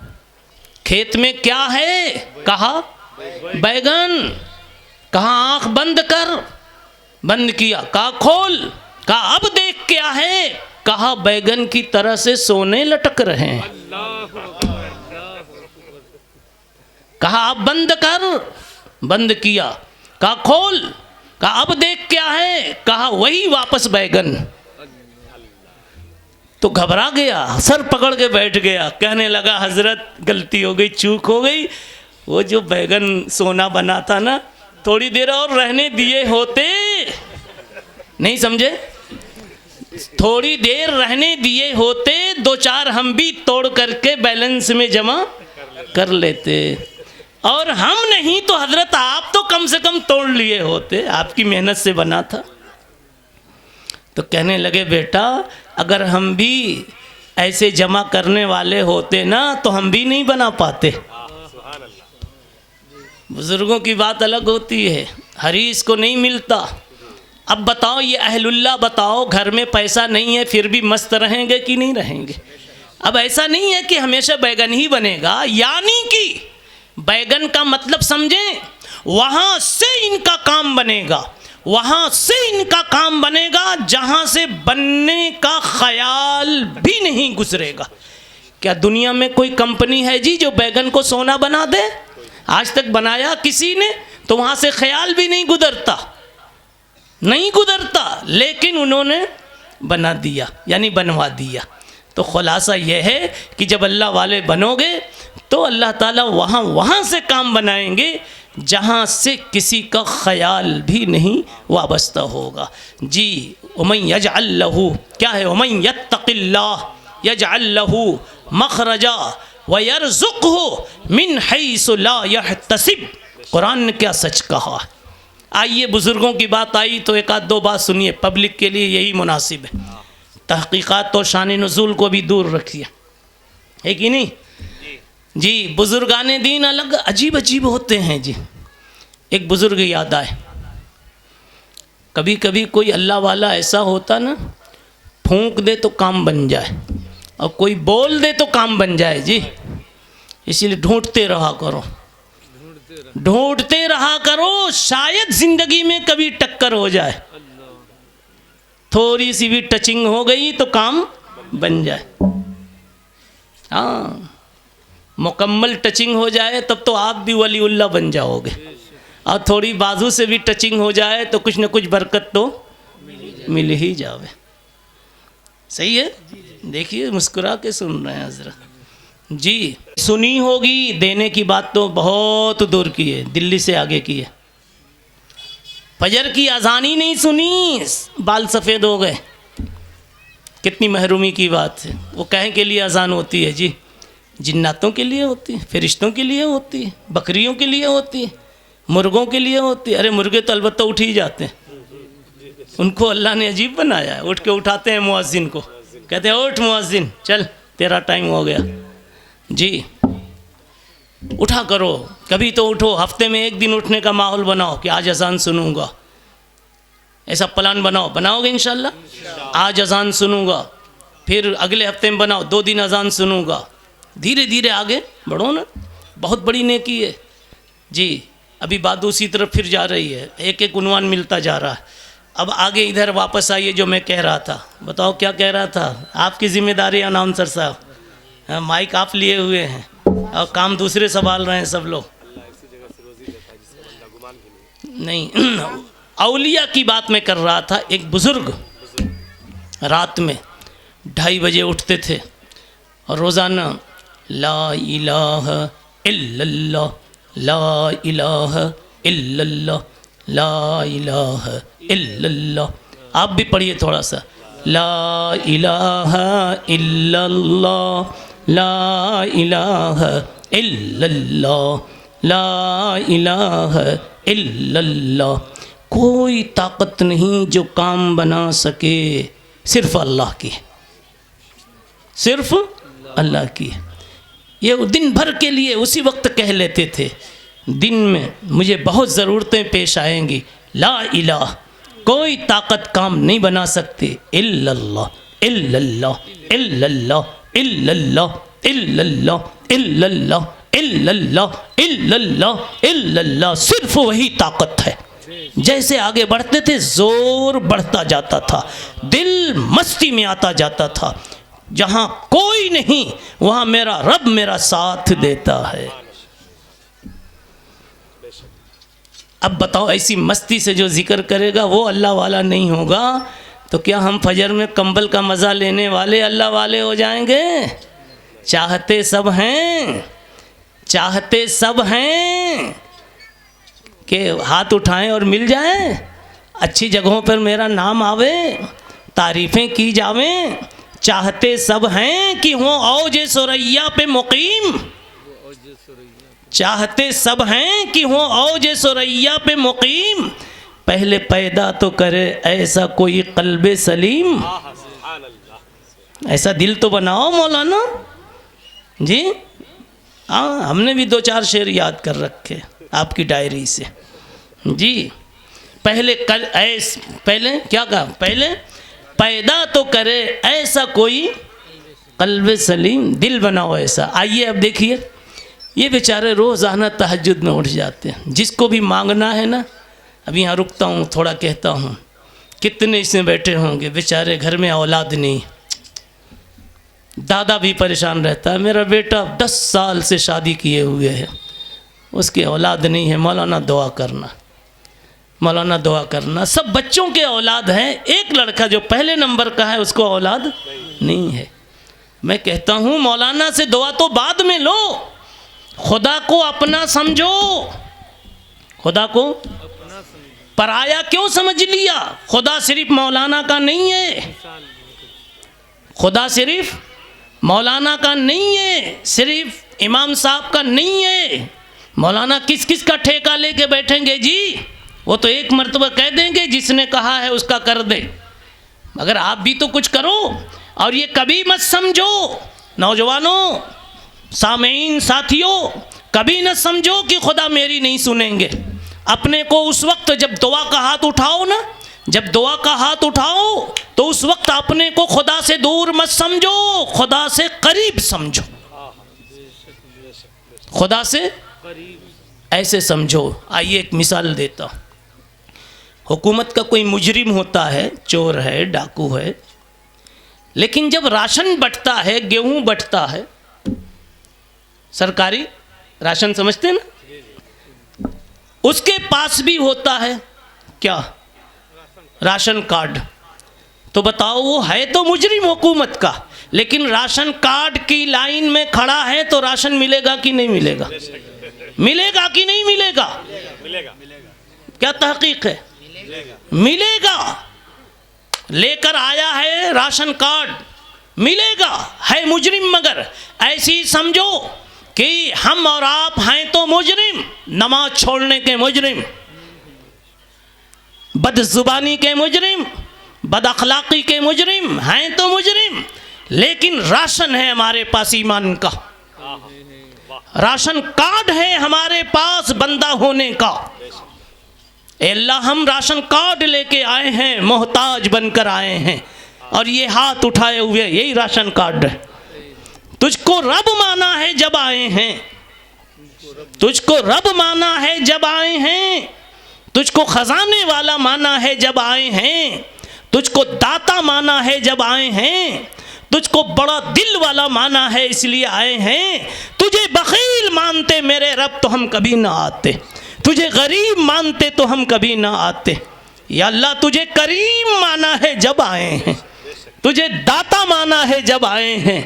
खेत में क्या है? कहा बैगन। कहा आंख बंद कर, बंद किया। कहा खोल, कहा अब देख क्या है? कहा बैगन की तरह से सोने लटक रहे हैं। कहा अब बंद कर, बंद किया। कहा खोल, कहा अब देख क्या है? कहा वही वापस बैगन। तो घबरा गया, सर पकड़ के बैठ गया, कहने लगा हजरत गलती हो गई, चूक हो गई, वो जो बैगन सोना बना था ना, थोड़ी देर और रहने दिए होते, नहीं समझे, थोड़ी देर रहने दिए होते, 2-4 हम भी तोड़ करके बैलेंस में जमा कर लेते। और हम नहीं तो हजरत आप तो कम से कम तोड़ लिए होते, आपकी मेहनत से बना था। तो कहने लगे बेटा अगर हम भी ऐसे जमा करने वाले होते ना तो हम भी नहीं बना पाते। बुजुर्गों की बात अलग होती है, हरीस को नहीं मिलता। अब बताओ ये अहलुल्लाह बताओ, घर में पैसा नहीं है फिर भी मस्त रहेंगे कि नहीं रहेंगे? अब ऐसा नहीं है कि हमेशा बैगन ही बनेगा, यानी कि बैगन का मतलब समझें, वहाँ से इनका काम बनेगा, वहाँ से इनका काम बनेगा जहाँ से बनने का ख्याल भी नहीं गुजरेगा। क्या दुनिया में कोई कंपनी है जी जो बैगन को सोना बना दे? आज तक बनाया किसी ने? तो वहाँ से ख्याल भी नहीं गुजरता, नहीं गुजरता, लेकिन उन्होंने बना दिया, यानी बनवा दिया। तो खुलासा यह है कि जब अल्लाह वाले बनोगे तो अल्लाह ताला वहाँ से काम बनाएंगे जहाँ से किसी का ख्याल भी नहीं वाबस्ता होगा। जी उमन यजअल लहू, क्या है? उमन यत्तक़िल्लाह यजअल लहू मखरजा व यरज़ुक़हु मिन हैसु ला यहतसिब। कुरान ने क्या सच कहा, आइए बुज़ुर्गों की बात आई तो एक आध दो बात सुनिए, पब्लिक के लिए यही मुनासिब है। तहकीकात तो शान नुज़ूल को भी दूर रखिए, है कि नहीं जी। बुज़ुर्गाने दीन अलग अजीब अजीब होते हैं जी। एक बुज़ुर्ग याद आए, कभी कभी कोई अल्लाह वाला ऐसा होता ना, फूंक दे तो काम बन जाए और कोई बोल दे तो काम बन जाए जी। इसीलिए ढूंढते रहा करो, ढूंढते रहा करो, शायद जिंदगी में कभी टक्कर हो जाए। थोड़ी सी भी टचिंग हो गई तो काम बन जाए। हाँ, मुकम्मल टचिंग हो जाए तब तो आप भी वलीउल्लाह बन जाओगे, और थोड़ी बाजू से भी टचिंग हो जाए तो कुछ न कुछ बरकत तो मिल ही जावे। सही है, देखिए मुस्कुरा के सुन रहे हैं हजरत जी। सुनी होगी, देने की बात तो बहुत दूर की है, दिल्ली से आगे की है। फजर की अजान ही नहीं सुनी, बाल सफ़ेद हो गए, कितनी महरूमी की बात है। वो कहें के लिए अजान होती है जी, जिन्नातों के लिए होती है, फरिश्तों के लिए होती है, बकरियों के लिए होती है, मुर्गों के लिए होती है। अरे मुर्गे तो अलबत्ता उठ ही जाते हैं, उनको अल्लाह ने अजीब बनाया है। उठ के उठाते हैं मुअज्जिन को, कहते हैं उठ मुअज्जिन, चल तेरा टाइम हो गया जी, उठा करो। कभी तो उठो, हफ्ते में एक दिन उठने का माहौल बनाओ कि आज अजान सुनूंगा, ऐसा प्लान बनाओ। बनाओगे इंशाल्लाह? आज अजान सुनूंगा, फिर अगले हफ्ते में बनाओ 2 दिन अजान सुनूंगा। धीरे धीरे आगे बढ़ो ना, बहुत बड़ी नेकी है जी। अभी बात दूसरी तरफ फिर जा रही है, एक एक उन्वान मिलता जा रहा है। अब आगे इधर वापस आइए, जो मैं कह रहा था, बताओ क्या कह रहा था। आपकी जिम्मेदारी अनाउंसर साहब, हाँ, माइक आप लिए हुए हैं और काम दूसरे संभाल रहे हैं सब लोग। नहीं, औलिया की बात मैं कर रहा था। एक बुज़ुर्ग रात में 2:30 बजे उठते थे और रोज़ाना ला इलाहा इल्लल्लाह, ला इलाहा इल्लल्लाह, ला इलाहा इल्लल्लाह। आप भी पढ़िए थोड़ा सा, ला इलाहा इल्लल्लाह, ला इलाहा इल्लल्लाह, ला इलाहा इल्लल्लाह। कोई ताकत नहीं जो काम बना सके, सिर्फ अल्लाह की, सिर्फ अल्लाह की। ये दिन भर के लिए उसी वक्त कह लेते थे, दिन में मुझे बहुत ज़रूरतें पेश आएंगी, ला इलाह, कोई ताकत काम नहीं बना सकती, इल्लल्लाह इल्लल्लाह इल्लल्लाह इल्लल्लाह इल्लल्लाह इल्लल्लाह इल्लल्लाह इल्लल्लाह इल्लल्लाह। सिर्फ वही ताकत है। जैसे आगे बढ़ते थे जोर बढ़ता जाता था, दिल मस्ती में आता जाता था। जहाँ कोई नहीं वहाँ मेरा रब मेरा साथ देता है। अब बताओ, ऐसी मस्ती से जो जिक्र करेगा वो अल्लाह वाला नहीं होगा तो क्या हम फजर में कंबल का मज़ा लेने वाले अल्लाह वाले हो जाएंगे? चाहते सब हैं, चाहते सब हैं कि हाथ उठाएं और मिल जाएं, अच्छी जगहों पर मेरा नाम आवे, तारीफ़ें की जावें। चाहते सब हैं कि हों औजे सुरैया पे मुकीम, चाहते सब हैं कि हों औजे सुरैया पे मुकीम। पहले पैदा तो करे ऐसा कोई कल्बे सलीम, ऐसा दिल तो बनाओ मौलाना जी। हाँ, हमने भी 2-4 शेर याद कर रखे आपकी डायरी से जी। पहले क्या कहा, पहले पैदा तो करे ऐसा कोई कल्बे सलीम, दिल बनाओ ऐसा। आइए अब देखिए, ये बेचारे रोज़ाना तहज्जुद में उठ जाते हैं। जिसको भी मांगना है ना, अभी यहाँ रुकता हूँ थोड़ा कहता हूँ, कितने इसमें बैठे होंगे बेचारे घर में औलाद नहीं, दादा भी परेशान रहता है, मेरा बेटा 10 साल से शादी किए हुए है, उसकी औलाद नहीं है। मौलाना दुआ करना, मौलाना दुआ करना। सब बच्चों के औलाद हैं, एक लड़का जो पहले नंबर का है उसको औलाद नहीं है। मैं कहता हूँ मौलाना से दुआ तो बाद में लो, खुदा को अपना समझो। खुदा को पराया क्यों समझ लिया? खुदा सिर्फ मौलाना का नहीं है, खुदा सिर्फ मौलाना का नहीं है, सिर्फ इमाम साहब का नहीं है। मौलाना किस किस का ठेका लेके बैठेंगे जी? वो तो एक मर्तबा कह देंगे जिसने कहा है उसका कर दे, मगर आप भी तो कुछ करो। और ये कभी मत समझो नौजवानों, सामीन, साथियों, कभी न समझो कि खुदा मेरी नहीं सुनेंगे। अपने को उस वक्त जब दुआ का हाथ उठाओ ना, जब दुआ का हाथ उठाओ तो उस वक्त अपने को खुदा से दूर मत समझो, खुदा से करीब समझो, खुदा से ऐसे समझो। आइए एक मिसाल देता हूँ। हुकूमत का कोई मुजरिम होता है, चोर है, डाकू है, लेकिन जब राशन बंटता है, गेहूं बंटता है, सरकारी राशन समझते हैं ना, उसके पास भी होता है क्या? Ration card. तो बताओ वो है तो मुजरिम हुकूमत का, लेकिन राशन कार्ड की लाइन में खड़ा है तो राशन मिलेगा कि नहीं मिलेगा? मिलेगा कि नहीं मिलेगा? क्या तहकीक है? मिलेगा। लेकर आया है राशन कार्ड, मिलेगा, है मुजरिम। मगर ऐसी समझो कि हम और आप हैं तो मुजरिम, नमाज छोड़ने के मुजरिम, बदजुबानी के मुजरिम, बदअखलाकी के मुजरिम हैं तो मुजरिम, लेकिन राशन है हमारे पास ईमान का, राशन कार्ड है हमारे पास बंदा होने का। ए अल्लाह, हम राशन कार्ड लेके आए हैं, मोहताज बनकर आए हैं, और ये हाथ उठाए हुए यही राशन कार्ड है। तुझको रब माना है जब आए हैं, तुझको रब माना है जब आए हैं, तुझको खजाने वाला माना है जब आए हैं, तुझको दाता माना है जब आए हैं, तुझको बड़ा दिल वाला माना है इसलिए आए हैं। तुझे बखील मानते मेरे रब तो हम कभी ना आते, तुझे गरीब मानते तो हम कभी ना आते। या अल्लाह, तुझे करीम माना है जब आए हैं, तुझे दाता माना है जब आए हैं,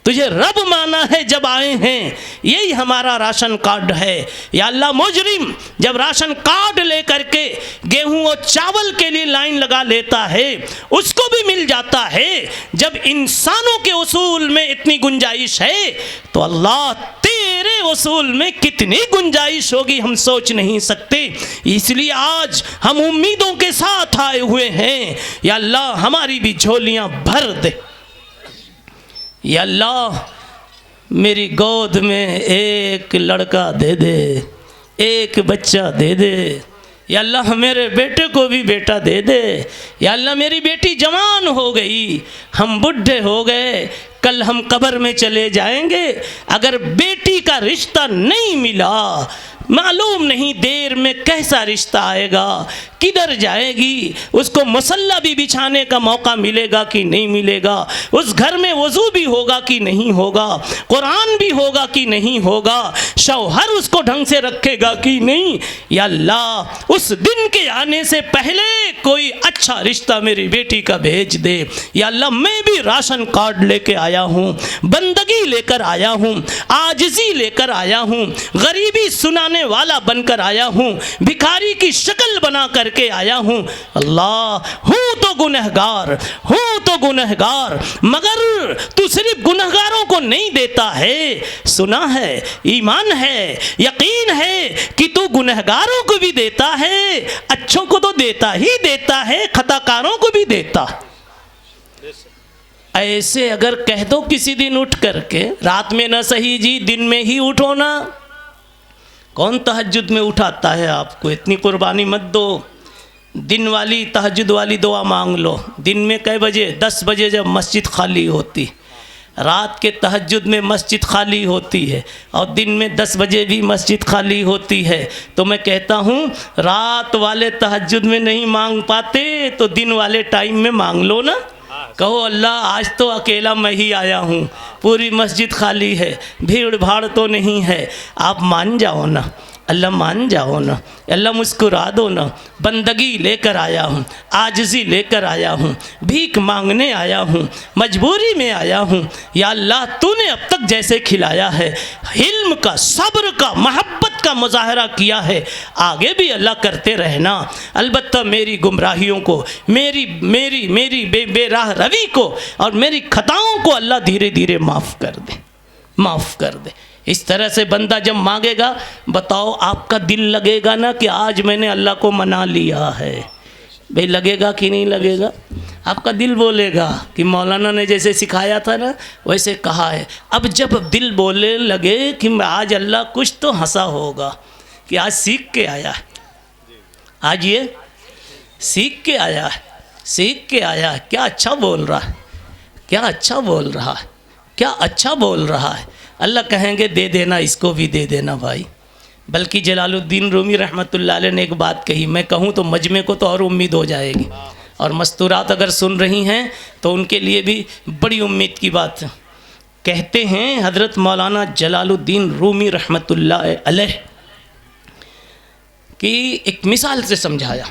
तुझे रब माना है जब आए हैं। यही हमारा राशन कार्ड है। या अल्लाह, मुजरिम जब राशन कार्ड लेकर के गेहूं और चावल के लिए लाइन लगा लेता है, उसको भी मिल जाता है। जब इंसानों के उसूल में इतनी गुंजाइश है तो अल्लाह तेरे उसूल में कितनी गुंजाइश होगी हम सोच नहीं सकते। इसलिए आज हम उम्मीदों के साथ आए हुए हैं। या अल्लाह, हमारी भी झोलियां भर दे। या अल्लाह, मेरी गोद में एक लड़का दे दे, एक बच्चा दे दे। या अल्लाह, मेरे बेटे को भी बेटा दे दे। या अल्लाह, मेरी बेटी जवान हो गई, हम बुढ़े हो गए, कल हम कब्र में चले जाएंगे। अगर बेटी का रिश्ता नहीं मिला, मालूम नहीं देर में कैसा रिश्ता आएगा, किधर जाएगी, उसको मसल्ला भी बिछाने का मौका मिलेगा कि नहीं मिलेगा, उस घर में वज़ू भी होगा कि नहीं होगा, कुरान भी होगा कि नहीं होगा, शौहर उसको ढंग से रखेगा कि नहीं। या अल्लाह, उस दिन के आने से पहले कोई अच्छा रिश्ता मेरी बेटी का भेज दे। या अल्लाह, मैं भी राशन कार्ड लेके आया हूँ, बंदगी लेकर आया हूँ, आजिज़ी लेकर आया हूँ, गरीबी सुनाने वाला बनकर आया हूँ, भिखारी की शक्ल बना करके आया हूँ। अल्लाह, हूँ तो गुनहगार, हूँ तो गुनहगार, मगर तू सिर्फ गुनहगारों को नहीं देता है। सुना है, ईमान है, यकीन है कि तू गुनहगारों को भी देता है, अच्छों को तो देता ही देता है, खताकारों को भी देता। ऐसे अगर कह दो किसी दिन उठ करके, रात में न सही जी, दिन में ही उठो ना। कौन तहज्जुद में उठाता है आपको? इतनी कुर्बानी मत दो। दिन वाली तहज्जुद वाली दुआ मांग लो। दिन में कै बजे? 10 बजे जब मस्जिद खाली होती, रात के तहज्जुद में मस्जिद खाली होती है, और दिन में 10 बजे भी मस्जिद खाली होती है। तो मैं कहता हूँ, रात वाले तहज्जुद में नहीं मांग पाते तो दिन वाले टाइम में मांग लो ना। कहो, अल्लाह, आज तो अकेला मैं ही आया हूँ, पूरी मस्जिद खाली है, भीड़ भाड़ तो नहीं है, आप मान जाओ ना, अल्लाह मान जाओ ना, अल्लाह मुस्कुरा दो ना। बंदगी लेकर आया हूँ, आजिज़ी लेकर आया हूँ, भीख मांगने आया हूँ, मजबूरी में आया हूँ। या अल्लाह, तूने अब तक जैसे खिलाया है, हिल्म का, सब्र का, मोहब्बत का मुजाहरा किया है, आगे भी अल्लाह करते रहना। अलबत्ता मेरी गुमराहियों को, मेरी मेरी मेरी बेराह रवी को और मेरी खताओं को अल्लाह धीरे धीरे माफ़ कर दे, माफ़ कर दे। इस तरह से बंदा जब मांगेगा, बताओ आपका दिल लगेगा ना कि आज मैंने अल्लाह को मना लिया है? भाई लगेगा कि नहीं लगेगा? आपका दिल बोलेगा कि मौलाना ने जैसे सिखाया था ना वैसे कहा है। अब जब दिल बोले लगे कि आज अल्लाह कुछ तो हंसा होगा कि आज सीख के आया है, आज ये सीख के आया है, सीख के आया है, क्या अच्छा बोल रहा है, क्या अच्छा बोल रहा है, क्या अच्छा बोल रहा है। अल्लाह कहेंगे दे देना, इसको भी दे देना भाई। बल्कि जलालुद्दीन रूमी रहमतुल्लाह अलैह ने एक बात कही, मैं कहूँ तो मजमे को तो और उम्मीद हो जाएगी, और मस्तूरात अगर सुन रही हैं तो उनके लिए भी बड़ी उम्मीद की बात है। कहते हैं हज़रत मौलाना जलालुद्दीन रूमी रहमतुल्लाह अलैह कि एक मिसाल से समझाया,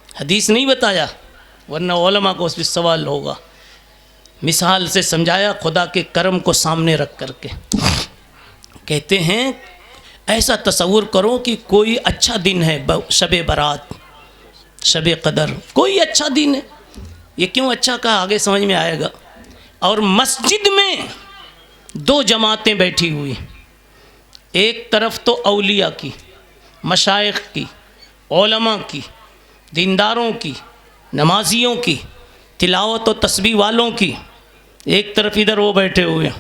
हदीस नहीं बताया वरना उलमा को उस पर सवाल होगा। मिसाल से समझाया, खुदा के करम को सामने रख करके। कहते हैं ऐसा तसव्वुर करो कि कोई अच्छा दिन है, शब बारात, शब कदर, कोई अच्छा दिन है। ये क्यों अच्छा कहा आगे समझ में आएगा। और मस्जिद में दो जमातें बैठी हुई, एक तरफ तो औलिया की, मशाइख की, उलमा की, दीनदारों की, नमाजियों की, तिलावत और तस्बीह वालों की, एक तरफ इधर वो बैठे हुए,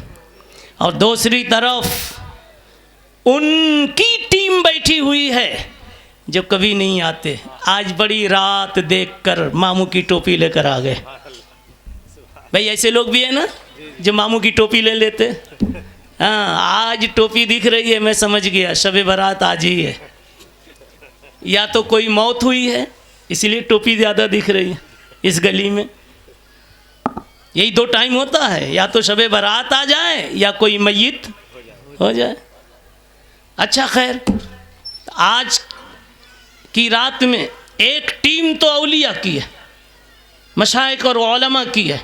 और दूसरी तरफ उनकी टीम बैठी हुई है जो कभी नहीं आते। आज बड़ी रात देखकर मामू की टोपी लेकर आ गए। भाई ऐसे लोग भी है ना जो मामू की टोपी ले लेते। हाँ, आज टोपी दिख रही है, मैं समझ गया शब बारात आज ही है। या तो कोई मौत हुई है इसीलिए टोपी ज़्यादा दिख रही है इस गली में। यही दो टाइम होता है, या तो शब बारात आ जाए या कोई मय्यत हो जाए। अच्छा खैर, आज की रात में एक टीम तो औलिया की है, मशाइख और उलमा की है,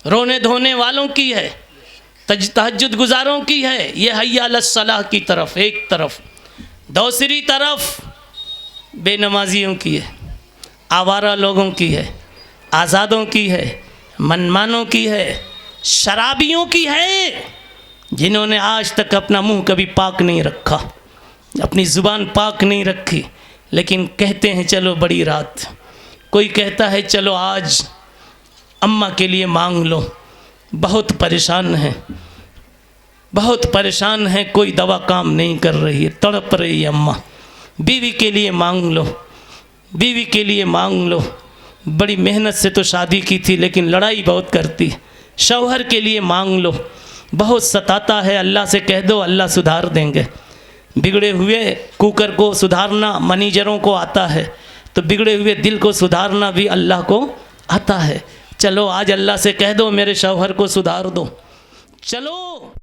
रोने धोने वालों की है, तहज्जुद गुजारों की है, ये हय्या अलस सलाह की तरफ एक तरफ, दूसरी तरफ बेनमाजियों की है, आवारा लोगों की है, आज़ादों की है, मनमानों की है, शराबियों की है, जिन्होंने आज तक अपना मुंह कभी पाक नहीं रखा, अपनी ज़ुबान पाक नहीं रखी, लेकिन कहते हैं चलो बड़ी रात। कोई कहता है चलो आज अम्मा के लिए मांग लो, बहुत परेशान है, बहुत परेशान है, कोई दवा काम नहीं कर रही है, तड़प रही है अम्मा। बीवी के लिए मांग लो, बीवी के लिए मांग लो, बड़ी मेहनत से तो शादी की थी लेकिन लड़ाई बहुत करती। शौहर के लिए मांग लो, बहुत सताता है, अल्लाह से कह दो, अल्लाह सुधार देंगे। बिगड़े हुए कुकर को सुधारना मैनेजरों को आता है, तो बिगड़े हुए दिल को सुधारना भी अल्लाह को आता है। चलो आज अल्लाह से कह दो मेरे शौहर को सुधार दो, चलो।